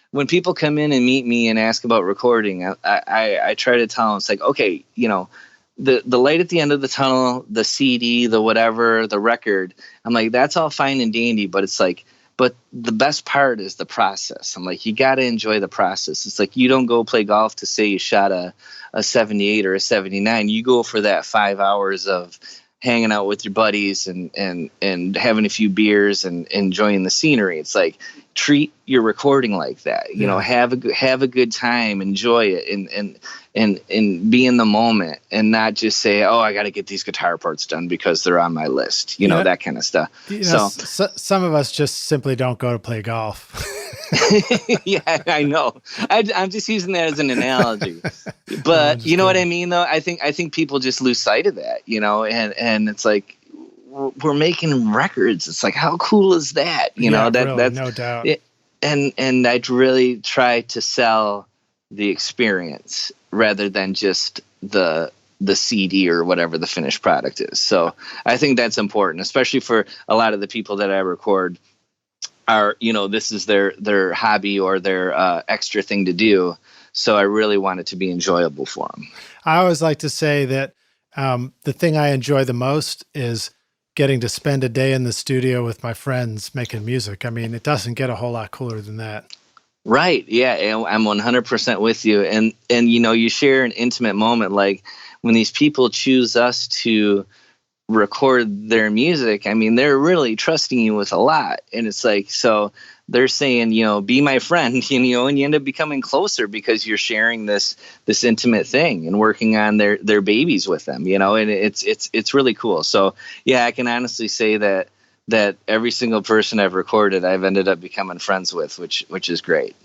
when people come in and meet me and ask about recording, I try to tell them, it's like, okay, the light at the end of the tunnel, the CD, the whatever, the record, I'm like, that's all fine and dandy, but it's like, but the best part is the process. I'm like, you got to enjoy the process. It's like you don't go play golf to say you shot a 78 or a 79. You go for that 5 hours of hanging out with your buddies and having a few beers and enjoying the scenery. It's like, treat your recording like that. Have a good time, enjoy it, and be in the moment, and not just say, oh, I got to get these guitar parts done because they're on my list. That kind of stuff. So some of us just simply don't go to play golf. Yeah, I know. I'm just using that as an analogy, but you know what I mean, though. I think people just lose sight of that, and it's like, we're making records. It's like, how cool is that? That's no doubt. And I'd really try to sell the experience rather than just the CD or whatever the finished product is. So I think that's important, especially for a lot of the people that I record are, this is their hobby or their extra thing to do. So I really want it to be enjoyable for them. I always like to say that the thing I enjoy the most is getting to spend a day in the studio with my friends making music. I mean, it doesn't get a whole lot cooler than that. Right. Yeah, I'm 100% with you. And you share an intimate moment, like when these people choose us to record their music. I mean, they're really trusting you with a lot. And it's like, so they're saying, be my friend, and you end up becoming closer because you're sharing this intimate thing and working on their babies with them, and it's really cool. So yeah, I can honestly say that every single person I've recorded, I've ended up becoming friends with, which is great.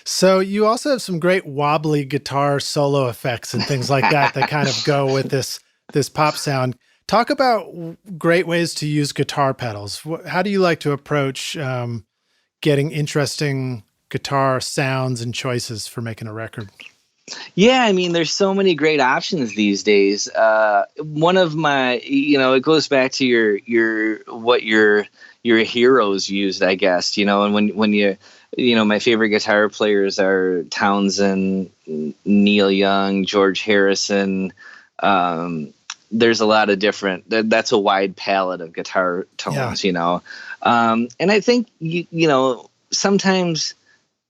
So you also have some great wobbly guitar solo effects and things like that that kind of go with this pop sound. Talk about great ways to use guitar pedals. How do you like to approach getting interesting guitar sounds and choices for making a record? Yeah, I mean, there's so many great options these days. One of my, it goes back to your heroes used, I guess. And when my favorite guitar players are Townsend, Neil Young, George Harrison. There's a lot of different. That's a wide palette of guitar tones, Yeah. And I think sometimes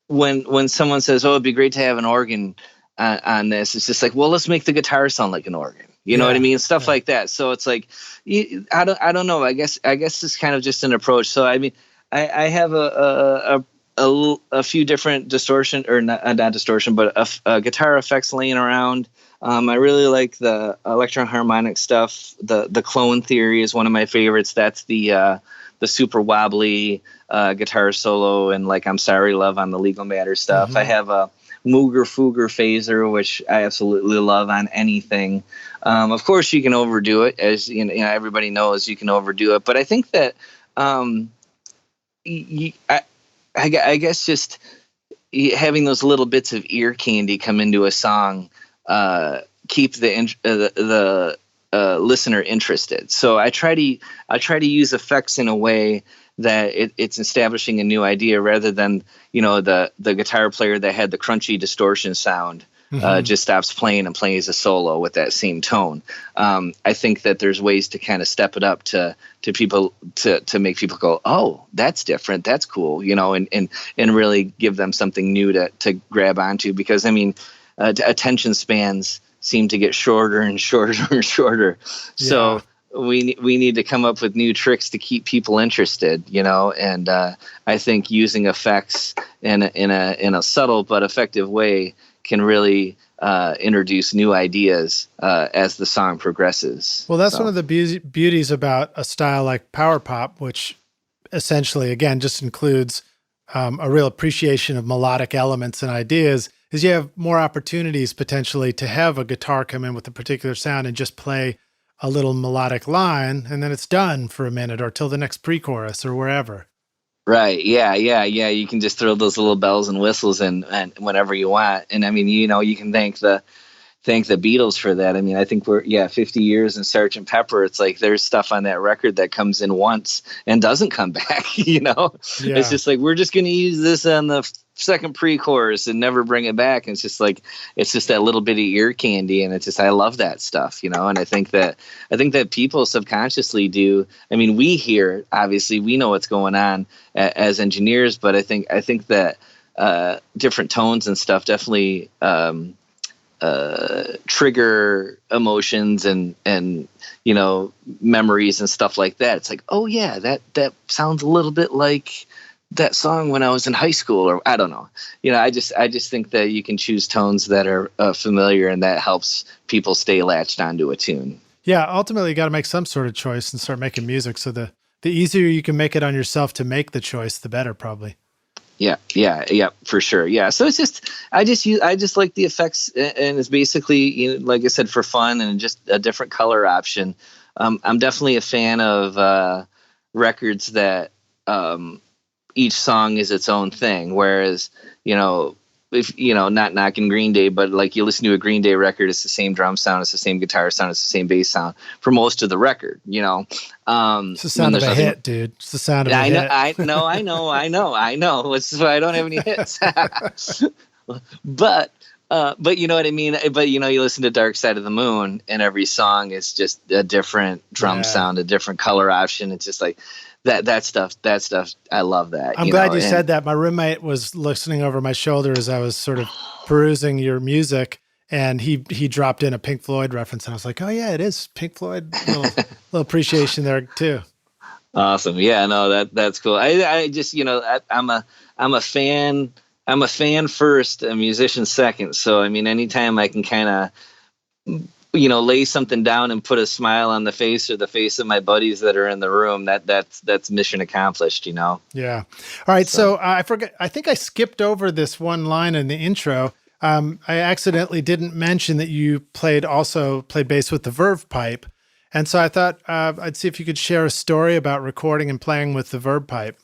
when someone says, "Oh, it'd be great to have an organ on this," it's just like, well, let's make the guitar sound like an organ. You know what I mean? Stuff like that. So it's like, I don't know. I guess it's kind of just an approach. So I mean, I have a few different distortion, or not distortion, but guitar effects laying around. I really like the electro-harmonic stuff. The clone theory is one of my favorites. That's the super wobbly guitar solo, and like I'm Sorry Love on the Legal Matter stuff. I have a Mooger Fooger phaser, which I absolutely love on anything. Of course, you can overdo it, as everybody knows you can overdo it. But I think that I guess just having those little bits of ear candy come into a song keep the listener interested. So I try to use effects in a way that it's establishing a new idea, rather than the guitar player that had the crunchy distortion sound just stops playing and plays a solo with that same tone. I think that there's ways to kind of step it up to people to make people go, oh, that's different, that's cool, and really give them something new to grab onto, because I mean, attention spans seem to get shorter and shorter and shorter. So we need to come up with new tricks to keep people interested, and I think using effects in a subtle but effective way can really introduce new ideas as the song progresses. Well, that's one of the beauties about a style like power pop, which essentially, again, just includes a real appreciation of melodic elements and ideas, is you have more opportunities potentially to have a guitar come in with a particular sound and just play a little melodic line, and then it's done for a minute or till the next pre-chorus or wherever. Right. Yeah. You can just throw those little bells and whistles in and whenever you want. And I mean, you can thank the Beatles for that. I mean, I think we're 50 years in Sgt. Pepper. It's like there's stuff on that record that comes in once and doesn't come back. It's just like, we're just going to use this on the second pre-chorus and never bring it back. And it's just like, it's just that little bit of ear candy, and it's just, I love that stuff, and I think that people subconsciously do. I mean, we hear, obviously we know what's going on as engineers, but I think that different tones and stuff definitely trigger emotions and memories and stuff like that. It's like, oh yeah, that sounds a little bit like that song when I was in high school, or I don't know. I just think that you can choose tones that are familiar, and that helps people stay latched onto a tune. Yeah, ultimately you got to make some sort of choice and start making music. So the easier you can make it on yourself to make the choice, the better, probably. Yeah, for sure. Yeah. So it's just, I just like the effects, and it's basically, like I said, for fun and just a different color option. I'm definitely a fan of records that each song is its own thing. Whereas, if not knocking Green Day, but like you listen to a Green Day record, it's the same drum sound, it's the same guitar sound, it's the same bass sound for most of the record. It's the sound of a hit, dude. It's the sound of a hit. I know. It's why I don't have any hits. But you know what I mean? But you listen to Dark Side of the Moon, and every song is just a different drum sound, a different color option. It's just like, that stuff, I love that. I'm You glad know, you and said that. My roommate was listening over my shoulder as I was sort of perusing your music, and he dropped in a Pink Floyd reference, and I was like, "Oh yeah, it is Pink Floyd." Little appreciation there too. awesome. Yeah, no, that's cool. I just, I'm a fan. I'm a fan first, a musician second. So I mean, anytime I can kind of lay something down and put a smile on the face or the face of my buddies that are in the room, that's mission accomplished. Yeah. All right. So So I forget. I think I skipped over this one line in the intro. I accidentally didn't mention that you also played bass with the Verve Pipe, and so I thought I'd see if you could share a story about recording and playing with the Verve Pipe.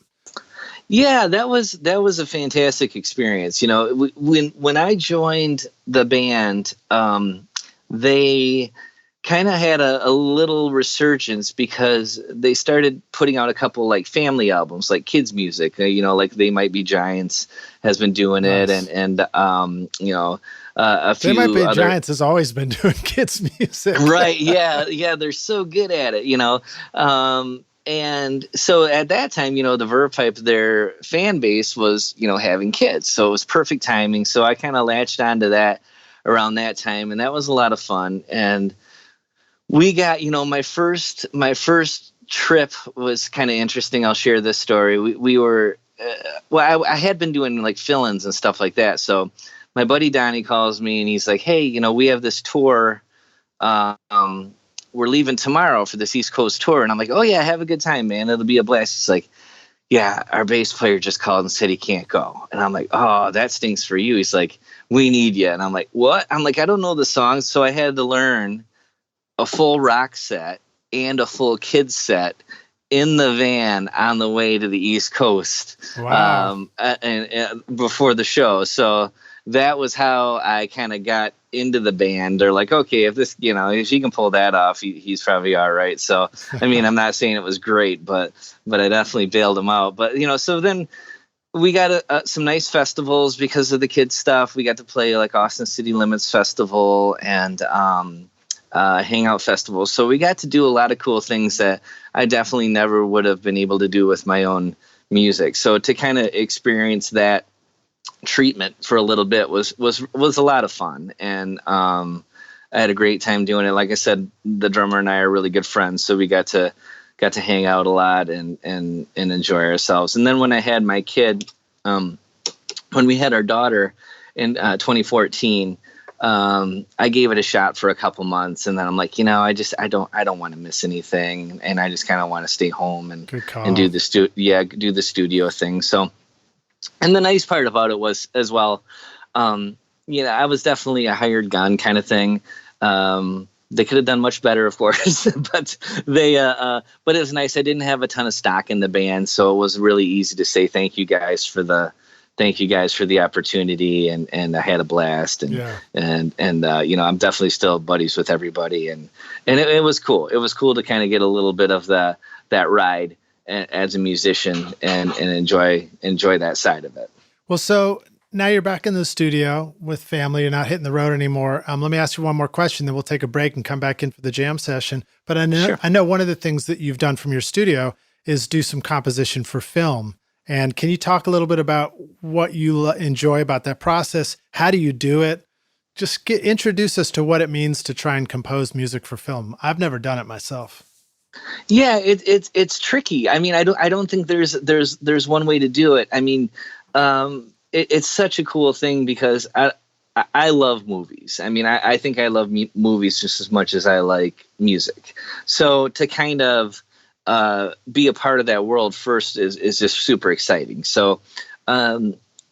yeah, that was a fantastic experience. When I joined the band, they kind of had a little resurgence because they started putting out a couple like family albums, like kids music. Like They Might Be Giants has been doing it, Nice. and a They few Might Be other Giants has always been doing kids music. right. Yeah, they're so good at it. And so at that time, the Verve Pipe, their fan base was, having kids. So it was perfect timing. So I kind of latched onto that around that time, and that was a lot of fun. And we got, my first trip was kind of interesting. I'll share this story. We were, I had been doing like fill-ins and stuff like that. So my buddy Donnie calls me and he's like, "Hey, we have this tour. We're leaving tomorrow for this East Coast tour." And I'm like, "Oh yeah, have a good time, man. It'll be a blast." He's like, "Yeah, our bass player just called and said he can't go." And I'm like, "Oh, that stinks for you." He's like, "We need you." And I'm like, "What?" I'm like, "I don't know the songs." So I had to learn a full rock set and a full kids set in the van on the way to the East Coast. Wow. And before the show. So that was how I kind of got into the band. They're like, "Okay, if he can pull that off, he's probably all right." So, I mean, I'm not saying it was great, but I definitely bailed him out. But, so then we got some nice festivals because of the kids stuff. We got to play like Austin City Limits Festival and, hangout festivals. So we got to do a lot of cool things that I definitely never would have been able to do with my own music. So to kind of experience that treatment for a little bit was a lot of fun. And I had a great time doing it. Like I said, the drummer and I are really good friends, so we got to hang out a lot and enjoy ourselves. And then when I had my kid, when we had our daughter in 2014, I gave it a shot for a couple months, and then I'm like, I don't want to miss anything, and I just kind of want to stay home and do the studio thing. So, and the nice part about it was as well, I was definitely a hired gun kind of thing. They could have done much better, of course, but but it was nice. I didn't have a ton of stock in the band, so it was really easy to say thank you guys for the opportunity, and I had a blast, and I'm definitely still buddies with everybody, and it was cool. It was cool to kind of get a little bit of that ride as a musician and enjoy that side of it. Well, so now you're back in the studio with family. You're not hitting the road anymore. Let me ask you one more question, then we'll take a break and come back in for the jam session. But I know one of the things that you've done from your studio is do some composition for film. And can you talk a little bit about what you enjoy about that process? How do you do it? Just introduce us to what it means to try and compose music for film. I've never done it myself. Yeah, it's tricky. I mean, I don't think there's one way to do it. I mean, it's such a cool thing because I love movies. I mean, I think I love movies just as much as I like music. So to kind of be a part of that world first is just super exciting. So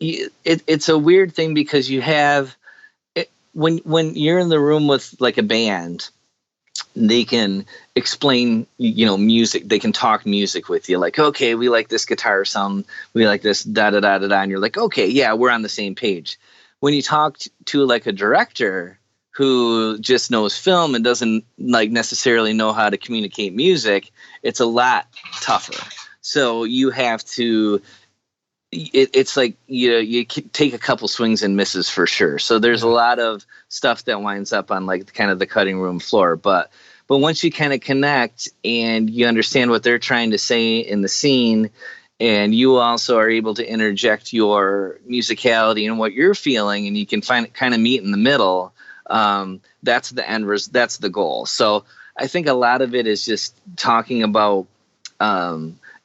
it's a weird thing because you have when you're in the room with like a band, they can explain, music. They can talk music with you. Like, okay, we like this guitar sound. We like this da da da da da. And you're like, okay, yeah, we're on the same page. When you talk to like a director who just knows film and doesn't like necessarily know how to communicate music, it's a lot tougher. So you have to. It's like you take a couple swings and misses for sure. So there's a lot of stuff that winds up on like kind of the cutting room floor. But But once you kind of connect and you understand what they're trying to say in the scene, and you also are able to interject your musicality and what you're feeling, and you can kind of meet in the middle, that's the that's the goal. So I think a lot of it is just talking about,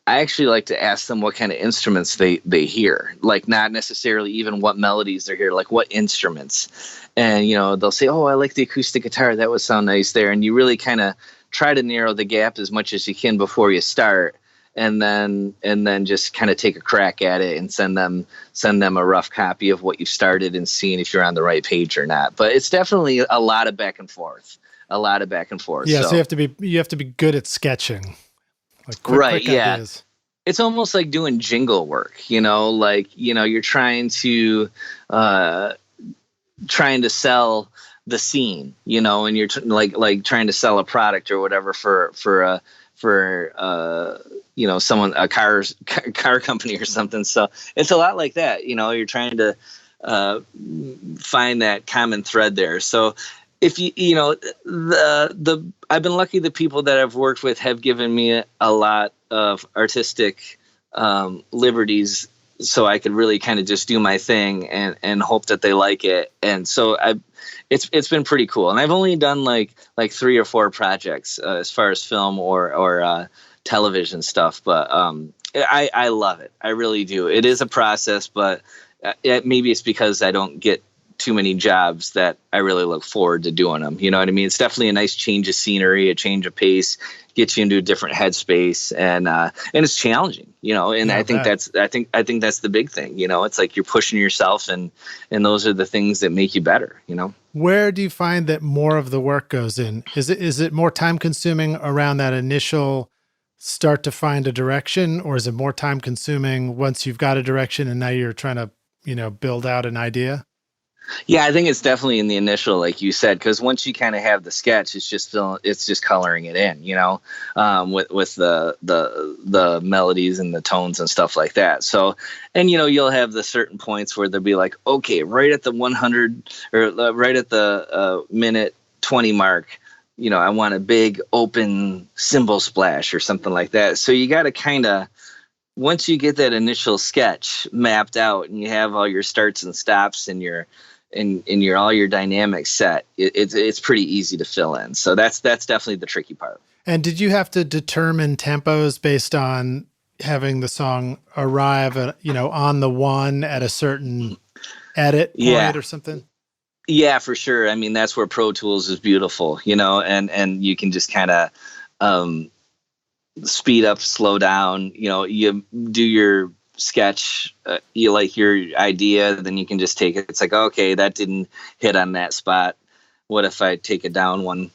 I actually like to ask them what kind of instruments they hear, like not necessarily even what melodies they're hearing, like what instruments. And, they'll say, oh, I like the acoustic guitar. That would sound nice there. And you really kind of try to narrow the gap as much as you can before you start. And then just kind of take a crack at it and send them a rough copy of what you started and seeing if you're on the right page or not. But it's definitely a lot of back and forth. Yeah. So you have to be good at sketching. Like quick ideas. It's almost like doing jingle work, you're trying to sell the scene, and you're like trying to sell a product or whatever for someone, a car company or something. So it's a lot like that, you're trying to find that common thread there. So if I've been lucky, the people that I've worked with have given me a lot of artistic liberties, so I could really kind of just do my thing and hope that they like it. And so it's been pretty cool. And I've only done like 3 or 4 projects as far as film or television stuff, but I love it. I really do. It is a process, but maybe it's because I don't get too many jobs that I really look forward to doing them. You know what I mean? It's definitely a nice change of scenery, a change of pace, gets you into a different headspace, and it's challenging, and I think that's the big thing. It's like you're pushing yourself, and those are the things that make you better, Where do you find that more of the work goes in? Is it more time consuming around that initial start to find a direction, or is it more time consuming once you've got a direction and now you're trying to, build out an idea? Yeah, I think it's definitely in the initial, like you said, because once you kind of have the sketch, it's just coloring it in, with the melodies and the tones and stuff like that. So, and you'll have the certain points where they'll be like, okay, right at the 100 or right at the minute 20 mark, I want a big open cymbal splash or something like that. So you got to kind of, once you get that initial sketch mapped out and you have all your starts and stops and your all your dynamics set, it's pretty easy to fill in. So that's definitely the tricky part. And did you have to determine tempos based on having the song arrive at, on the one at a certain edit point or something? Yeah, for sure. I mean, that's where Pro Tools is beautiful, and you can just kind of speed up, slow down, you do your sketch, you like your idea, then you can just take it. It's like, okay, that didn't hit on that spot. What if I take it down one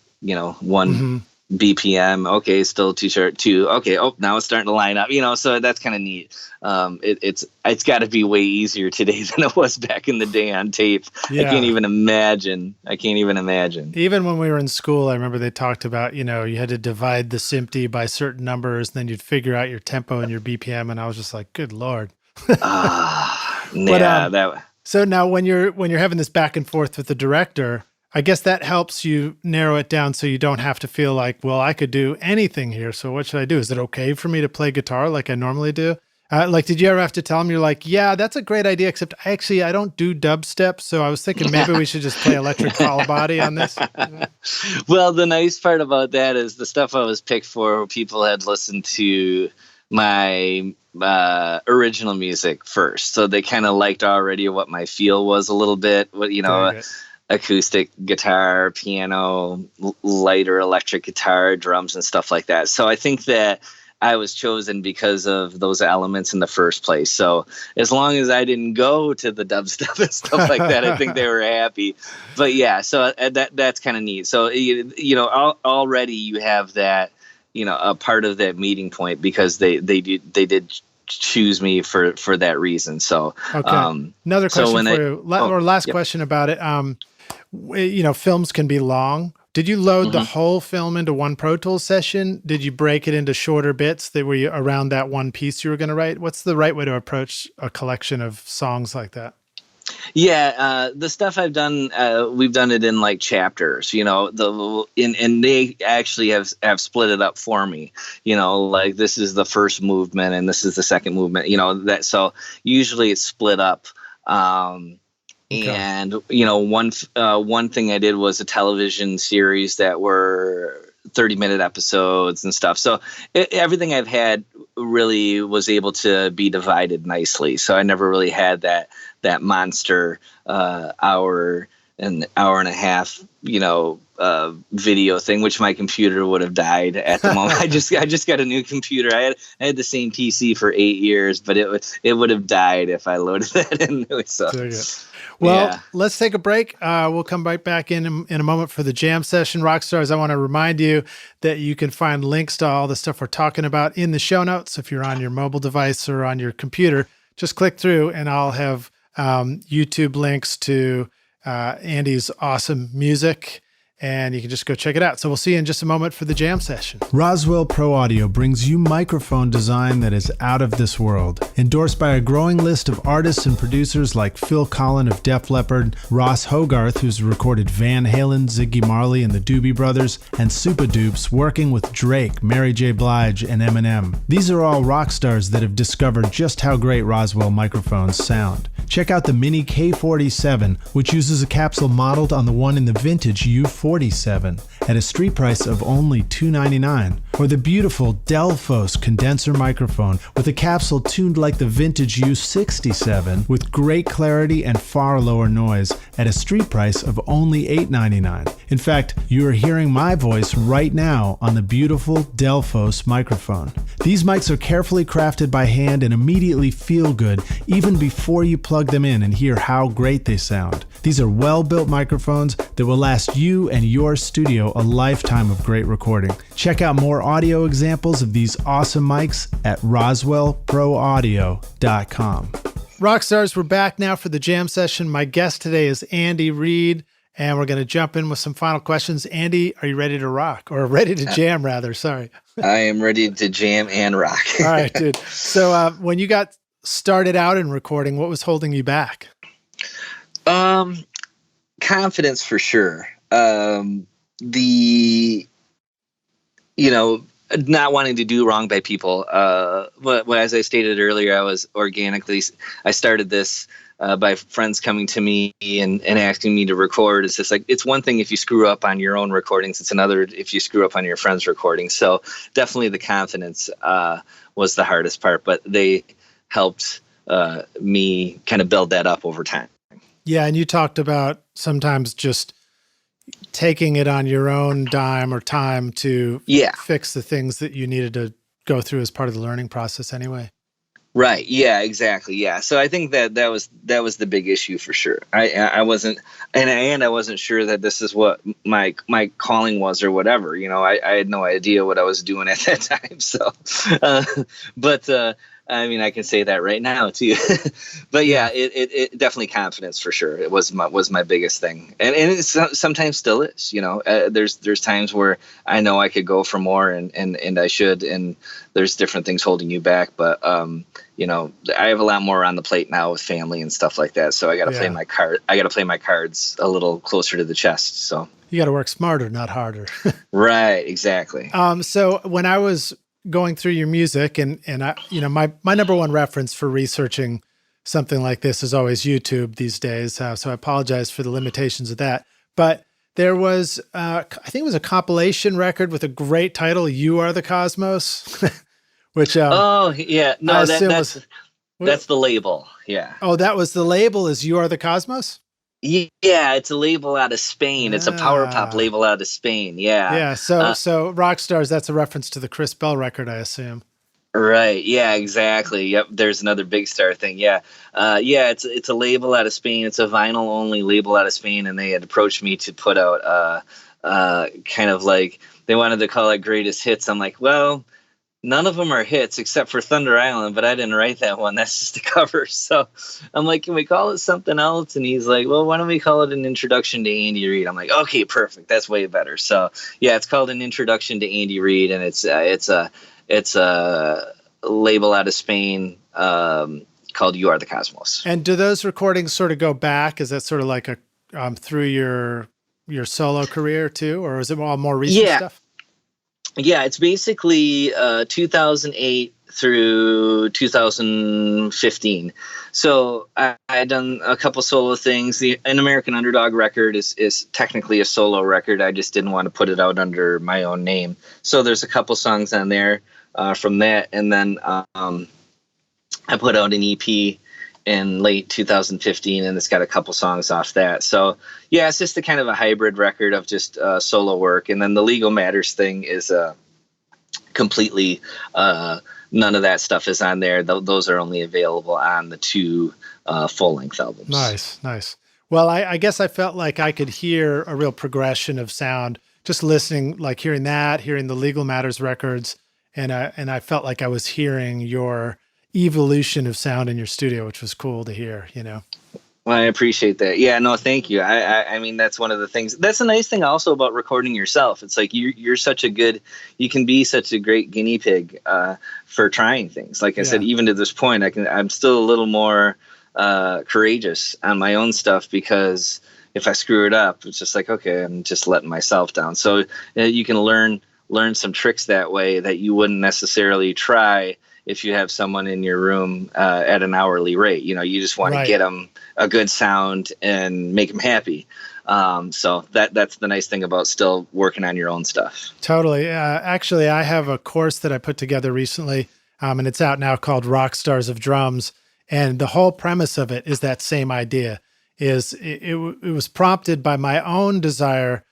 BPM? Okay, still too short. Okay, now it's starting to line up. So that's kind of neat. It's got to be way easier today than it was back in the day on tape. Yeah. I can't even imagine. Even when we were in school, I remember they talked about, you had to divide the SMPTE by certain numbers, and then you'd figure out your tempo and your BPM, and I was just like, good Lord. So now when you're having this back and forth with the director, I guess that helps you narrow it down so you don't have to feel like, well, I could do anything here, so what should I do? Is it okay for me to play guitar like I normally do? Did you ever have to tell him, you're like, yeah, that's a great idea, except I don't do dubstep, so I was thinking maybe we should just play electric hollow body on this? Well, the nice part about that is the stuff I was picked for, people had listened to my original music first, so they kind of liked already what my feel was a little bit, acoustic guitar, piano, lighter electric guitar, drums, and stuff like that. So I think that I was chosen because of those elements in the first place. So as long as I didn't go to the dubstep and stuff like that, I think they were happy. But yeah, so that's kind of neat. So, already you have that, a part of that meeting point, because they did choose me for that reason. So, okay. Another question for you, last question about it. Films can be long. Did you load the whole film into one Pro Tools session? Did you break it into shorter bits that were around that one piece you were going to write? What's the right way to approach a collection of songs like that? Yeah, the stuff I've done, we've done it in like chapters, and they actually have split it up for me, like this is the first movement and this is the second movement, that, so usually it's split up. Okay. And, one thing I did was a television series that were 30-minute episodes and stuff. So everything I've had really was able to be divided nicely. So I never really had that monster hour and a half, video thing, which my computer would have died at the moment. I just got a new computer. I had the same PC for 8 years, but it would have died if I loaded that in. So. Well, yeah. Let's take a break. We'll come right back in a moment for the jam session. Rockstars, I want to remind you that you can find links to all the stuff we're talking about in the show notes. If you're on your mobile device or on your computer, just click through and I'll have YouTube links to Andy's awesome music, and you can just go check it out. So we'll see you in just a moment for the jam session. Roswell Pro Audio brings you microphone design that is out of this world. Endorsed by a growing list of artists and producers like Phil Collen of Def Leppard, Ross Hogarth, who's recorded Van Halen, Ziggy Marley, and the Doobie Brothers, and Super Dupes, working with Drake, Mary J. Blige, and Eminem. These are all rock stars that have discovered just how great Roswell microphones sound. Check out the Mini K47, which uses a capsule modeled on the one in the vintage U47 at a street price of only $299, or the beautiful Delphos condenser microphone with a capsule tuned like the vintage U67 with great clarity and far lower noise at a street price of only $899. In fact, you are hearing my voice right now on the beautiful Delphos microphone. These mics are carefully crafted by hand and immediately feel good even before you plug them in and hear how great they sound. These are well-built microphones that will last you and your studio a lifetime of great recording. Check out more audio examples of these awesome mics at roswellproaudio.com. Rockstars, we're back now for the jam session. My guest today is Andy Reid, and we're going to jump in with some final questions. Andy, are you ready to rock? Or ready to jam, rather. Sorry. I am ready to jam and rock. All right, dude. So when you got started out in recording, what was holding you back? Confidence for sure. Not wanting to do wrong by people. But as I stated earlier, I started this by friends coming to me and asking me to record. It's just like, it's one thing if you screw up on your own recordings. It's another if you screw up on your friend's recordings. So definitely the confidence was the hardest part, but they helped me kind of build that up over time. Yeah, and you talked about sometimes just taking it on your own dime or time to fix the things that you needed to go through as part of the learning process anyway. Right. Yeah, exactly. Yeah. So I think that was the big issue for sure. I wasn't, and I wasn't sure that this is what my calling was or whatever, I had no idea what I was doing at that time. So, I mean, I can say that right now too, but yeah, it definitely confidence for sure. It was my biggest thing. And it sometimes still is, there's times where I know I could go for more and I should, and there's different things holding you back. But, I have a lot more on the plate now with family and stuff like that. So I got to play my cards a little closer to the chest. So you got to work smarter, not harder. Right. Exactly. So when I was going through your music and I, my number one reference for researching something like this is always YouTube these days. So I apologize for the limitations of that, but there was, I think it was a compilation record with a great title, You Are the Cosmos, which, that's the label. Yeah. Oh, that was the label, is You Are the Cosmos? Yeah, it's a label out of Spain. It's a power pop label out of Spain. Yeah. Yeah. So Rockstars, that's a reference to the Chris Bell record, I assume. Right. Yeah, exactly. Yep. There's another Big Star thing. Yeah. It's a label out of Spain. It's a vinyl only label out of Spain. And they had approached me to put out, kind of like they wanted to call it Greatest Hits. I'm like, well, none of them are hits except for Thunder Island, but I didn't write that one. That's just a cover. So I'm like, can we call it something else? And he's like, well, why don't we call it An Introduction to Andy Reid? I'm like, okay, perfect. That's way better. So yeah, it's called An Introduction to Andy Reid, and it's a label out of Spain, called You Are the Cosmos. And do those recordings sort of go back? Is that sort of like a through your solo career too, or is it all more recent stuff? Yeah, it's basically 2008 through 2015. So I done a couple solo things. An American Underdog record is technically a solo record. I just didn't want to put it out under my own name. So there's a couple songs on there from that. And then I put out an EP in late 2015, and it's got a couple songs off that. So yeah, it's just a kind of a hybrid record of just solo work. And then the Legal Matters thing is completely none of that stuff is on there. Those are only available on the 2 full-length albums. Nice. Well, I guess I felt like I could hear a real progression of sound just listening, like hearing the Legal Matters records, and I felt like I was hearing your evolution of sound in your studio, which was cool to hear, Well, I appreciate that. Yeah, no, thank you. I mean, that's one of the things. That's a nice thing also about recording yourself. It's like you can be such a great guinea pig for trying things. Like I said, even to this point, I'm still a little more courageous on my own stuff, because if I screw it up, it's just like, okay, I'm just letting myself down. So you can learn some tricks that way that you wouldn't necessarily try if you have someone in your room at an hourly rate. You just want to get them a good sound and make them happy. So that's the nice thing about still working on your own stuff. Totally. Actually, I have a course that I put together recently, and it's out now, called Rock Stars of Drums. And the whole premise of it is that same idea. It was prompted by my own desire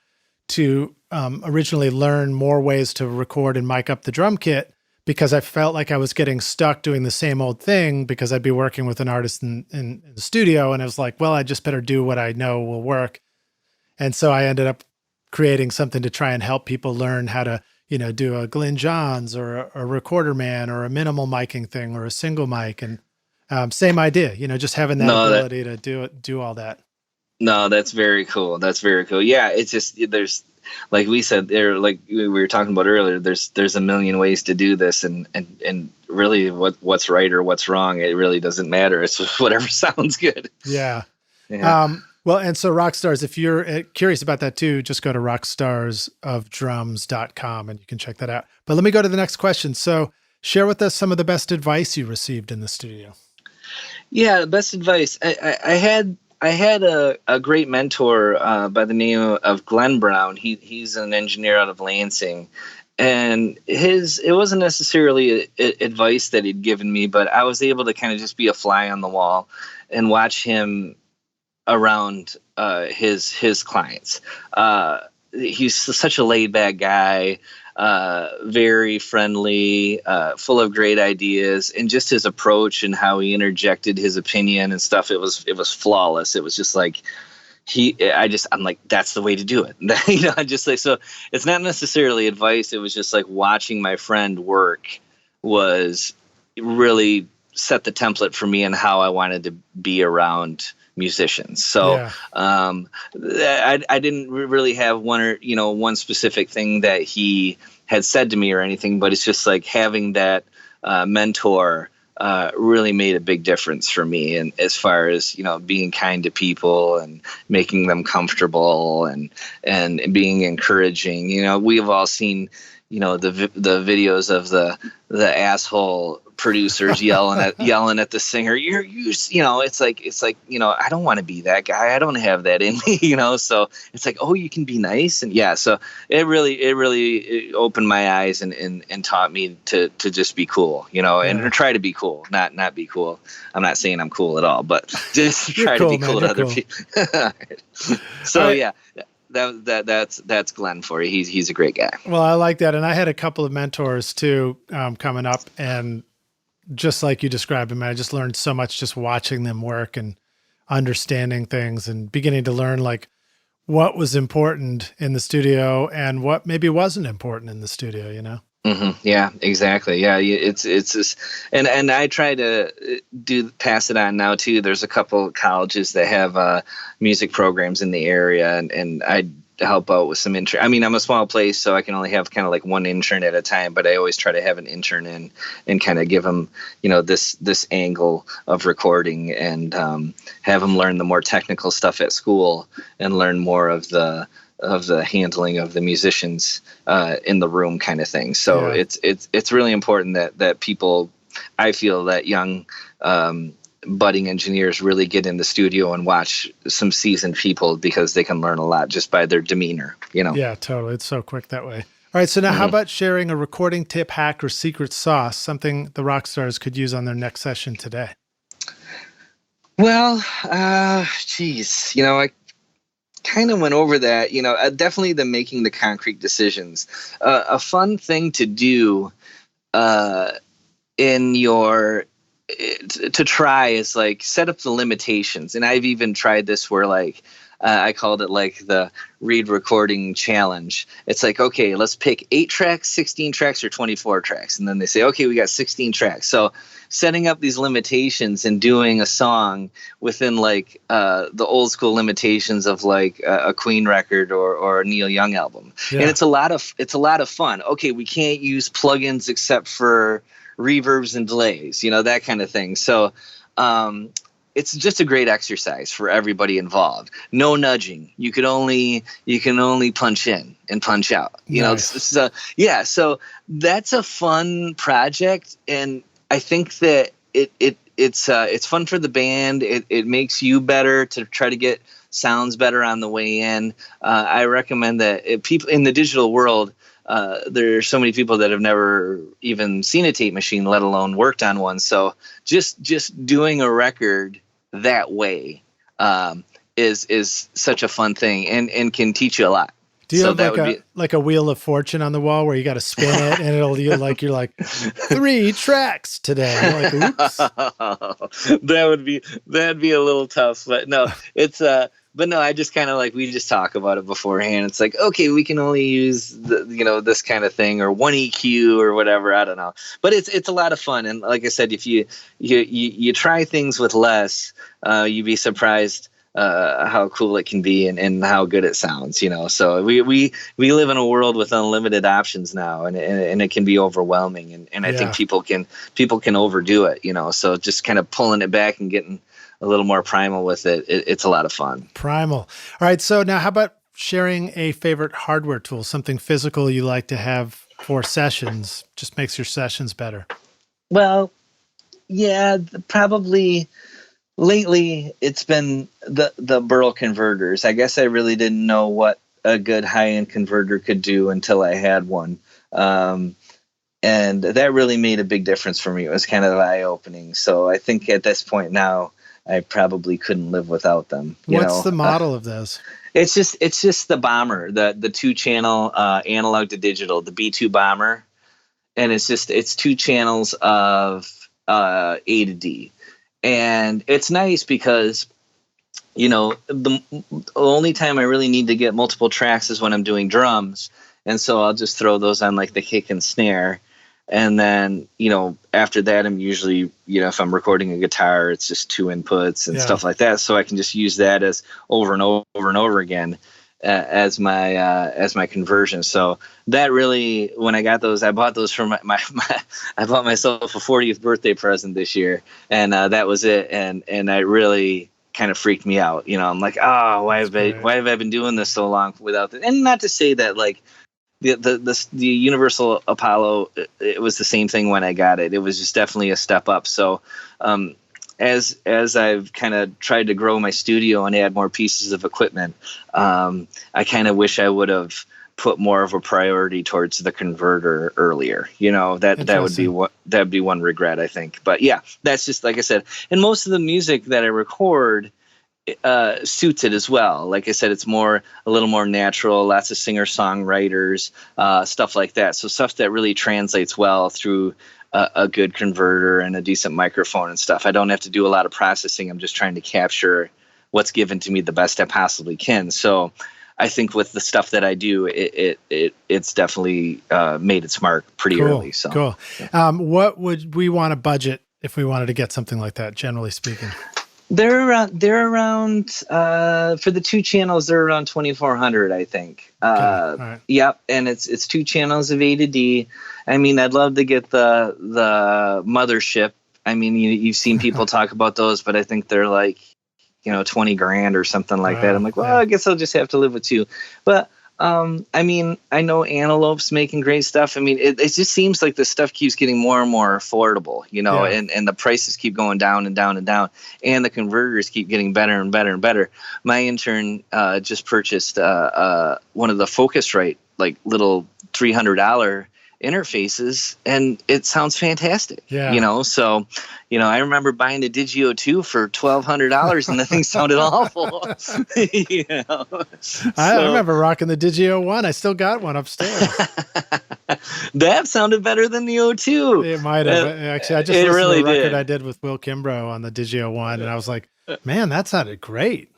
to originally learn more ways to record and mic up the drum kit, because I felt like I was getting stuck doing the same old thing, because I'd be working with an artist in the studio, and I was like, well, I just better do what I know will work. And so I ended up creating something to try and help people learn how to, do a Glenn Johns or a Recorder Man or a minimal miking thing or a single mic. And same idea, just having that ability to do all that. No, that's very cool. That's very cool. Yeah, it's just, there's, like we said, like we were talking about earlier, there's a million ways to do this, and really what's right or what's wrong, it really doesn't matter. It's just whatever sounds good. Yeah. Well, and so Rockstars, if you're curious about that too, just go to rockstarsofdrums.com and you can check that out. But let me go to the next question. So share with us some of the best advice you received in the studio. Yeah, best advice. I had a great mentor by the name of Glenn Brown. He's an engineer out of Lansing, and it wasn't necessarily advice that he'd given me, but I was able to kind of just be a fly on the wall and watch him around his clients. He's such a laid back guy. Very friendly, full of great ideas, and just his approach and how he interjected his opinion and stuff. It was flawless. It was just like I'm like, that's the way to do it. I'm just like, so it's not necessarily advice. It was just like watching my friend work was really set the template for me and how I wanted to be around musicians. So I didn't really have one specific thing that he had said to me or anything, but it's just like having that mentor really made a big difference for me. And as far as, being kind to people and making them comfortable and being encouraging, we've all seen, the videos of the asshole producers yelling at the singer. It's like I don't want to be that guy. I don't have that in me, So it's like, oh, you can be nice, and so it really opened my eyes and taught me to just be cool, and try to be cool, not be cool. I'm not saying I'm cool at all, but just try to be cool to other people. So right. That's Glenn for you. He's a great guy. Well, I like that, and I had a couple of mentors too coming up, and just like you described them, I just learned so much just watching them work and understanding things and beginning to learn like what was important in the studio and what maybe wasn't important in the studio, Mm-hmm. Yeah, exactly. Yeah, it's just, and I try to pass it on now too. There's a couple colleges that have music programs in the area, and help out with some intern. I mean, I'm a small place, so I can only have kind of like one intern at a time, but I always try to have an intern in and kind of give them, this angle of recording, and have them learn the more technical stuff at school and learn more of the handling of the musicians in the room kind of thing. So Yeah. it's really important that people, I feel that young budding engineers really get in the studio and watch some seasoned people, because they can learn a lot just by their demeanor, Yeah, totally. It's so quick that way. All right. So now how about sharing a recording tip, hack, or secret sauce, something the rock stars could use on their next session today? Well, geez, I kind of went over that, definitely the making the concrete decisions. A fun thing to do in your to try is like set up the limitations. And I've even tried this where like I called it like the Reid recording challenge. It's like, okay, let's pick 8 tracks, 16 tracks, or 24 tracks. And then they say, okay, we got 16 tracks. So setting up these limitations and doing a song within like the old school limitations of like a Queen record or a Neil Young album. Yeah. And it's a lot of fun. Okay, we can't use plugins except for reverbs and delays, that kind of thing. So it's just a great exercise for everybody involved. No nudging. You can only punch in and punch out. Nice. So that's a fun project, and I think that it's fun for the band. It makes you better to try to get sounds better on the way in. I recommend that people in the digital world. There are so many people that have never even seen a tape machine, let alone worked on one. So just doing a record that way is such a fun thing and can teach you a lot. Do you have like a wheel of fortune on the wall where you got to spin it and you're like 3 tracks today? You're like, oops. That'd be a little tough, but no, it's But no, I just kind of like, we just talk about it beforehand. It's like, okay, we can only use this kind of thing, or 1 EQ or whatever. I don't know, but it's a lot of fun. And like I said, if you try things with less, you'd be surprised how cool it can be and how good it sounds. So we live in a world with unlimited options now, and it can be overwhelming. And I think people can overdo it. So just kind of pulling it back and getting a little more primal with it. It's a lot of fun. Primal. All right. So now how about sharing a favorite hardware tool, something physical you like to have for sessions, just makes your sessions better? Well, yeah, probably lately it's been the Burl converters. I guess I really didn't know what a good high-end converter could do until I had one. And that really made a big difference for me. It was kind of eye-opening. So I think at this point now, I probably couldn't live without them. What's the model of those? It's just the Bomber, the 2-channel analog to digital, the B2 Bomber, and it's 2 channels of A to D, and it's nice because the only time I really need to get multiple tracks is when I'm doing drums, and so I'll just throw those on like the kick and snare. And then, after that, I'm usually, if I'm recording a guitar, it's just 2 inputs and stuff like that. So I can just use that as over and over and over again as my conversion. So that really, when I got those, I bought those for I bought myself a 40th birthday present this year, and that was it. And I really kind of freaked me out. I'm like, oh, why have I been doing this so long without it? And not to say that like, the Universal Apollo, it was the same thing when I got it. It was just definitely a step up. So as I've kind of tried to grow my studio and add more pieces of equipment, I kind of wish I would have put more of a priority towards the converter earlier. That'd be one regret, I think. But yeah, that's just like I said. And most of the music that I record suits it as well. Like I said, it's a little more natural, lots of singer-songwriters, stuff like that. So stuff that really translates well through a good converter and a decent microphone and stuff. I don't have to do a lot of processing. I'm just trying to capture what's given to me the best I possibly can. So I think with the stuff that I do, it's definitely made its mark pretty early. So cool. Yeah. What would we want to budget if we wanted to get something like that, generally speaking? They're around for the 2 channels. They're around 2,400, I think. Okay. All right. Yep, and it's 2 channels of A to D. I mean, I'd love to get the mothership. I mean, you've seen people talk about those, but I think they're like, 20 grand or something like that. I'm like, well, yeah. I guess I'll just have to live with two. But I mean, I know Antelope's making great stuff. I mean, it just seems like this stuff keeps getting more and more affordable, Yeah. and the prices keep going down and down and down, and the converters keep getting better and better and better. My intern just purchased one of the Focusrite, like little $300 interfaces, and it sounds fantastic. Yeah. So I remember buying the Digio 2 for $1,200, and the thing sounded awful. I remember rocking the Digio 1. I still got one upstairs. That sounded better than the O2. It might have. Actually, I just listened to a record I did with Will Kimbrough on the Digio 1, and I was like, man, that sounded great.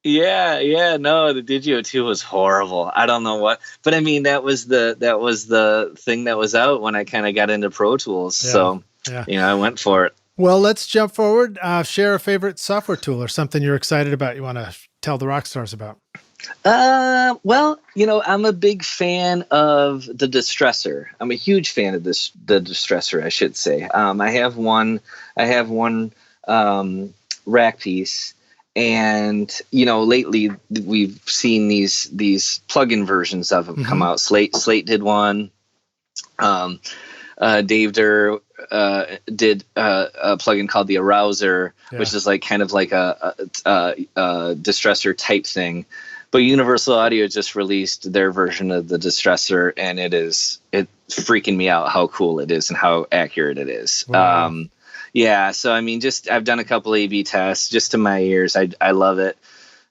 Yeah, no, the Digio 2 was horrible. I don't know what, but I mean, that was the thing that was out when I kind of got into Pro Tools. Yeah. So, Yeah. I went for it. Well, let's jump forward. Share a favorite software tool or something you're excited about you want to tell the rock stars about. Well, I'm a big fan of the Distressor. I'm a huge fan of the Distressor, I should say. I have one rack piece. And lately we've seen these plugin versions of them come out. Slate did one. Dave Durr did a plugin called the Arouser, which is like kind of like a Distressor type thing. But Universal Audio just released their version of the Distressor, and it's freaking me out how cool it is and how accurate it is. Wow. Yeah, so I mean, I've done a couple A/B tests just to my ears. I love it.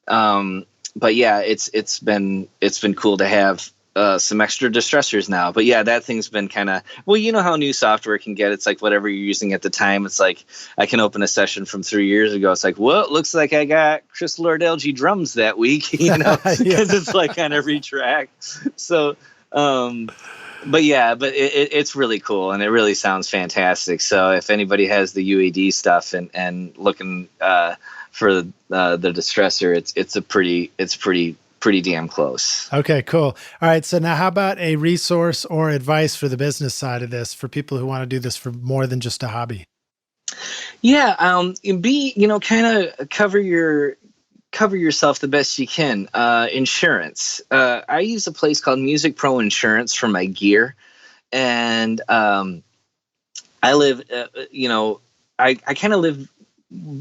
But yeah, it's been cool to have some extra distressors now. But yeah, that thing's been kind of, well, you know how new software can get. It's like whatever you're using at the time. It's like I can open a session from 3 years ago. It's like, well, it looks like I got Chris Lord LG drums that week, because it's like on every track. So. But it's really cool, and it really sounds fantastic. So if anybody has the UAD stuff and looking for the Distressor, it's pretty damn close. Okay, cool. All right. So now how about a resource or advice for the business side of this for people who want to do this for more than just a hobby? Yeah. Kind of cover yourself the best you can. Insurance. I use a place called Music Pro Insurance for my gear. And I live, I kind of live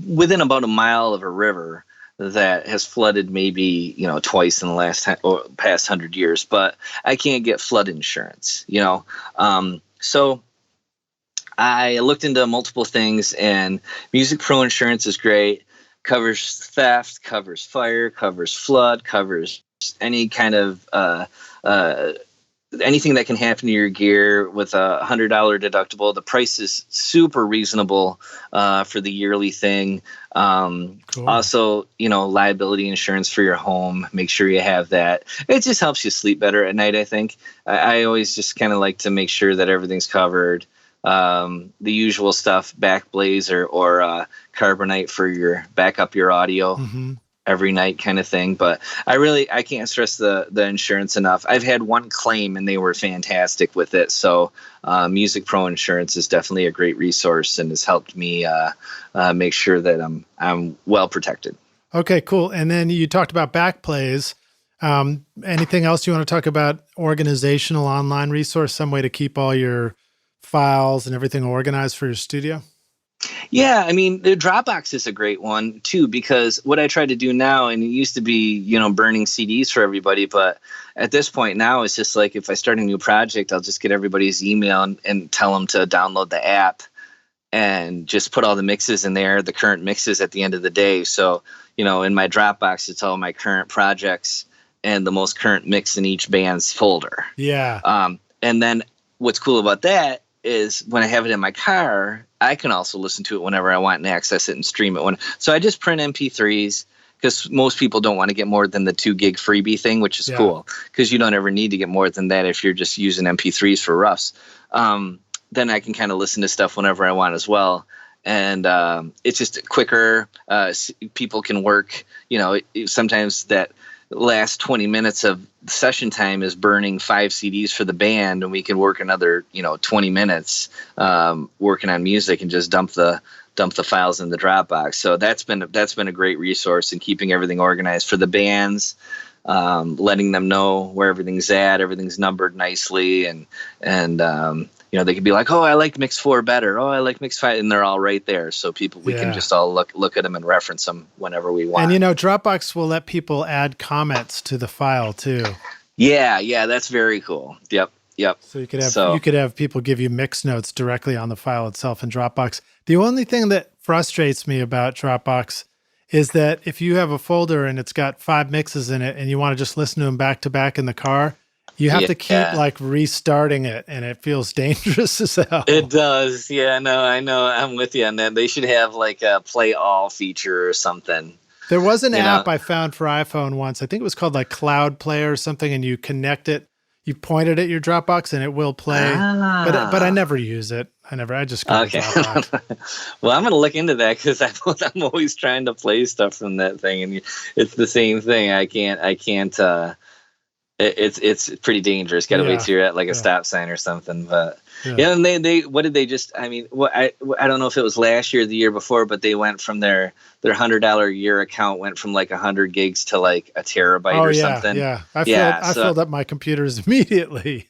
within about a mile of a river that has flooded maybe, twice in the past 100 years, but I can't get flood insurance, So I looked into multiple things, and Music Pro Insurance is great. Covers theft, covers fire, covers flood, covers any kind of anything that can happen to your gear with a $100 deductible. The price is super reasonable for the yearly thing. Cool. Also, liability insurance for your home. Make sure you have that. It just helps you sleep better at night, I think. I always just kind of like to make sure that everything's covered. The usual stuff, back blaze or carbonite for your back up your audio every night kind of thing. But I can't stress the insurance enough. I've had one claim and they were fantastic with it. So Music Pro Insurance is definitely a great resource and has helped me make sure that I'm well protected. Okay, cool. And then you talked about backplays. Anything else you want to talk about? Organizational online resource, some way to keep all your files and everything organized for your studio? Yeah, I mean, the Dropbox is a great one too, because what I try to do now, and it used to be, burning CDs for everybody, but at this point now it's just like if I start a new project, I'll just get everybody's email and tell them to download the app and just put all the mixes in there, the current mixes at the end of the day. So, in my Dropbox, it's all my current projects and the most current mix in each band's folder. Yeah. And then what's cool about that is when I have it in my car, I can also listen to it whenever I want and access it and stream it. So I just print MP3s because most people don't want to get more than the 2 gig freebie thing, which is cool because you don't ever need to get more than that if you're just using MP3s for roughs. Then I can kind of listen to stuff whenever I want as well. and it's just quicker. People can work. Sometimes that last 20 minutes of session time is burning 5 CDs for the band, and we can work another 20 minutes working on music and just dump the files in the Dropbox. So that's been a great resource in keeping everything organized for the bands, letting them know where everything's at, everything's numbered nicely, and they could be like, oh, I like mix 4 better, oh, I like mix 5, and they're all right there, so we can just all look at them and reference them whenever we want. And Dropbox will let people add comments to the file too. Yeah, that's very cool. Yep. So you could have people give you mix notes directly on the file itself in Dropbox. The only thing that frustrates me about Dropbox is that if you have a folder and it's got 5 mixes in it and you want to just listen to them back to back in the car, you have to keep like restarting it, and it feels dangerous as hell. It does. Yeah, no, I know. I'm with you on that. They should have like a play all feature or something. There was an app I found for iPhone once. I think it was called like Cloud Play or something, and you connect it. You point it at your Dropbox and it will play, but I never use it. I just go to Dropbox. Well, I'm going to look into that because I'm always trying to play stuff from that thing, and it's the same thing. I can't. It's pretty dangerous. Got to wait till you're at like a stop sign or something. But and they what did they just? I mean, I don't know if it was last year or the year before, but they went from their $100 a year account went from like 100 gigs to like a terabyte or something. Yeah, I filled up my computers immediately.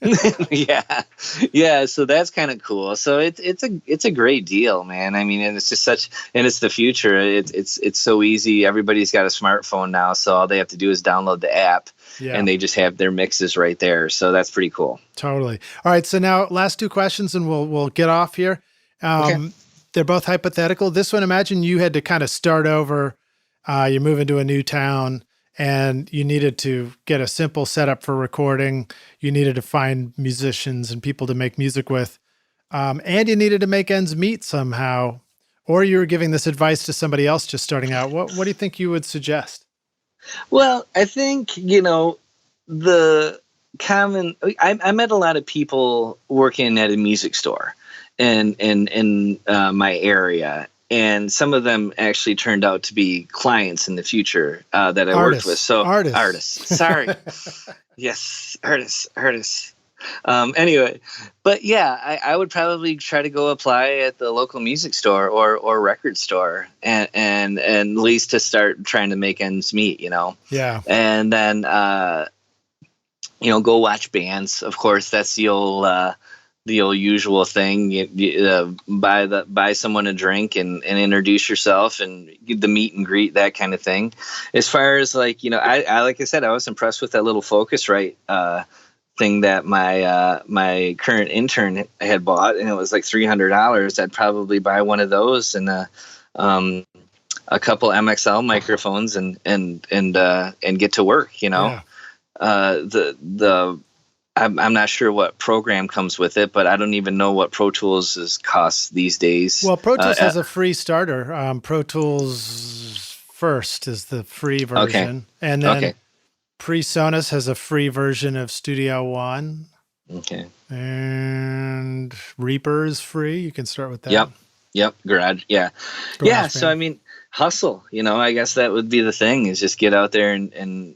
yeah. So that's kind of cool. So it's a great deal, man. I mean, and it's just it's the future. It's so easy. Everybody's got a smartphone now, so all they have to do is download the app. Yeah. And they just have their mixes right there. So that's pretty cool. Totally. All right. So now last 2 questions and we'll get off here. Okay. They're both hypothetical. This one, imagine you had to kind of start over. You move into a new town and you needed to get a simple setup for recording. You needed to find musicians and people to make music with. And you needed to make ends meet somehow. Or you were giving this advice to somebody else just starting out. What do you think you would suggest? Well, I think, the common, I met a lot of people working at a music store in my area, and some of them actually turned out to be clients in the future that I worked with. So artists. Sorry. Yes. Artists. Anyway, but yeah, I would probably try to go apply at the local music store or record store and at least to start trying to make ends meet, Yeah. And then, go watch bands. Of course, that's the old usual thing. You buy someone a drink and introduce yourself and the meet and greet, that kind of thing. As far as like, I like I said, I was impressed with that little Focusrite, thing that my current intern had bought, and it was like $300. I'd probably buy one of those and a couple MXL microphones and get to work. I'm not sure what program comes with it, but I don't even know what Pro Tools costs these days. Well, Pro Tools has a free starter. Pro Tools First is the free version, and then PreSonus has a free version of Studio One. Okay. And Reaper is free. You can start with that. Yep. Garage. Yeah. Yeah. So, I mean, hustle, I guess that would be the thing, is just get out there and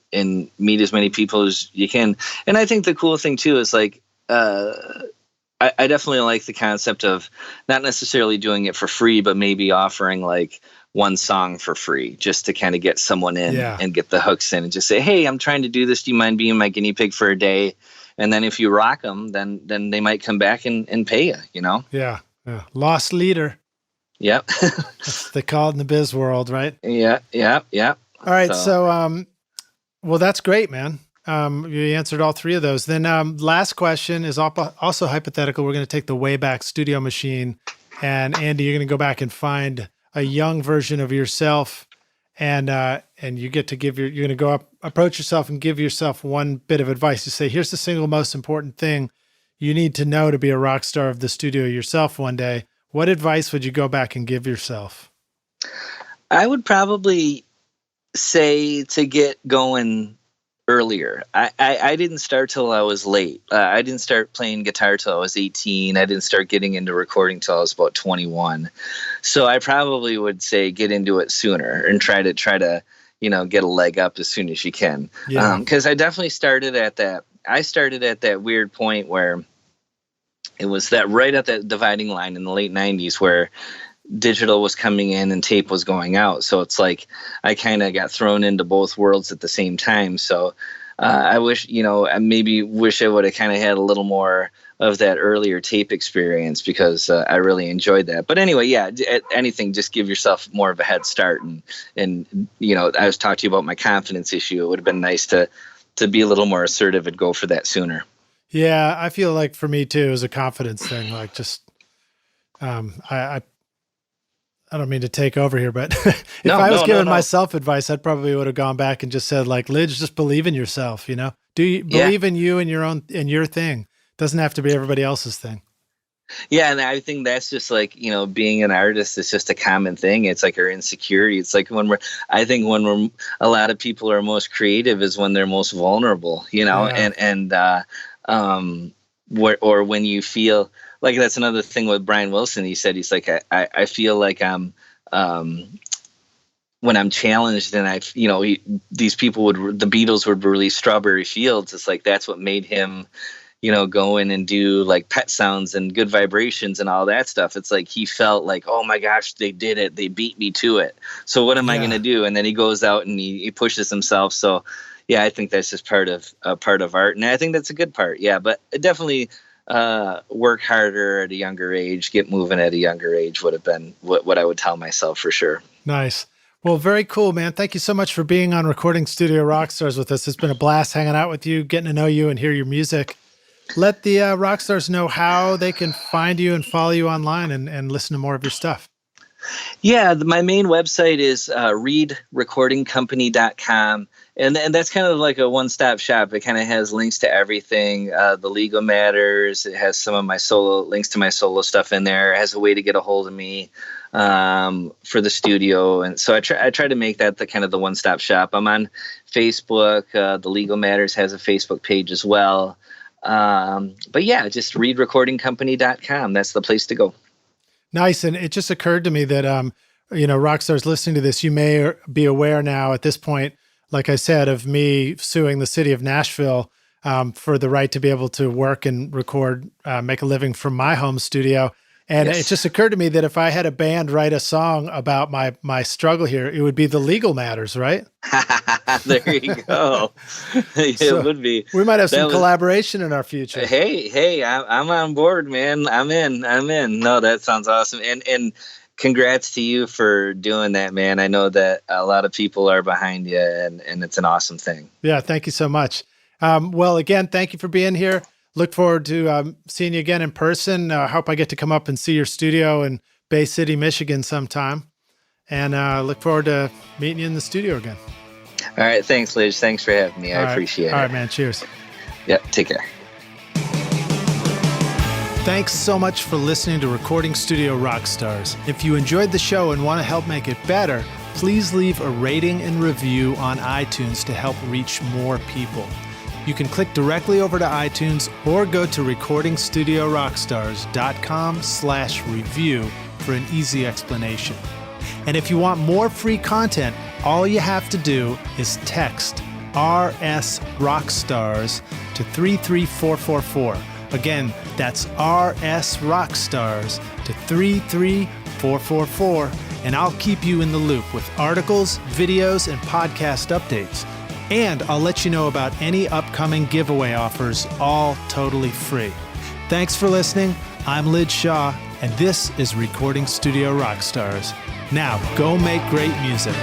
meet as many people as you can. And I think the cool thing too is like, I definitely like the concept of not necessarily doing it for free, but maybe offering like one song for free just to kind of get someone in and get the hooks in and just say, hey, I'm trying to do this. Do you mind being my guinea pig for a day? And then if you rock them, then they might come back and pay you, Yeah. Lost leader. Yep. They call it in the biz world, right? Yeah. All right. So, well, that's great, man. You answered all 3 of those. Then last question is also hypothetical. We're going to take the Wayback Studio machine, and Andy, you're going to go back and find a young version of yourself, and you get to you're going to go up, approach yourself and give yourself one bit of advice. You say, here's the single most important thing you need to know to be a rock star of the studio yourself one day. What advice would you go back and give yourself? I would probably say to get going earlier. I didn't start till I was late. I didn't start playing guitar till I was 18. I didn't start getting into recording till I was about 21. So I probably would say get into it sooner and try to get a leg up as soon as you can. Yeah. Because I definitely started at that weird point where it was that right at that dividing line in the late 90s where digital was coming in and tape was going out. So it's like I kind of got thrown into both worlds at the same time. So I wish, I maybe wish I would have kind of had a little more of that earlier tape experience because I really enjoyed that. But anyway, yeah, anything, just give yourself more of a head start. And I was talking to you about my confidence issue. It would have been nice to be a little more assertive and go for that sooner. Yeah, I feel like for me too, it was a confidence thing. Like just, I don't mean to take over here, but if I was giving myself advice, I'd probably would have gone back and just said like, Lidge, just believe in yourself, do you believe in you and your thing. Doesn't have to be everybody else's thing. Yeah. And I think that's just like, being an artist is just a common thing. It's like our insecurity. It's like when a lot of people are most creative is when they're most vulnerable, yeah. Or when you feel like that's another thing with Brian Wilson. He said, he's like, I feel like I'm, when I'm challenged and these people the Beatles would release Strawberry Fields. It's like, that's what made him, go in and do like Pet Sounds and Good Vibrations and all that stuff. It's like, he felt like, oh my gosh, they did it. They beat me to it. So what am I going to do? And then he goes out and he pushes himself. So yeah, I think that's just part of art. And I think that's a good part. Yeah. But definitely, work harder at a younger age, get moving at a younger age would have been what I would tell myself for sure. Nice. Well, very cool, man. Thank you so much for being on Recording Studio Rockstars with us. It's been a blast hanging out with you, getting to know you and hear your music. Let the Rockstars know how they can find you and follow you online and listen to more of your stuff. Yeah, my main website is reedrecordingco.com. And that's kind of like a one-stop shop. It kind of has links to everything, the legal matters. It has some of my links to my solo stuff in there. It has a way to get a hold of me for the studio. And so I try to make that the one-stop shop. I'm on Facebook. The Legal Matters has a Facebook page as well. But yeah, just reedrecordingco.com. That's the place to go. Nice. And it just occurred to me that, Rockstars listening to this, you may be aware now at this point, like I said, of me suing the city of Nashville for the right to be able to work and record, make a living from my home studio. And It just occurred to me that if I had a band write a song about my struggle here, it would be the Legal Matters, right? There you go. It would be. We might have some collaboration in our future. Hey, I'm on board, man. I'm in. No, that sounds awesome. And congrats to you for doing that, man. I know that a lot of people are behind you and it's an awesome thing. Yeah. Thank you so much. Well, again, thank you for being here. Look forward to seeing you again in person. I hope I get to come up and see your studio in Bay City, Michigan sometime. And look forward to meeting you in the studio again. All right. Thanks, Lidge. Thanks for having me. I appreciate it. All right, man. Cheers. Yep. Take care. Thanks so much for listening to Recording Studio Rockstars. If you enjoyed the show and want to help make it better, please leave a rating and review on iTunes to help reach more people. You can click directly over to iTunes or go to recordingstudiorockstars.com/review for an easy explanation. And if you want more free content, all you have to do is text RS Rockstars to 33444. Again, that's RS Rockstars to 33444, and I'll keep you in the loop with articles, videos, and podcast updates. And I'll let you know about any upcoming giveaway offers, all totally free. Thanks for listening. I'm Lidge Shaw, and this is Recording Studio Rockstars. Now, go make great music.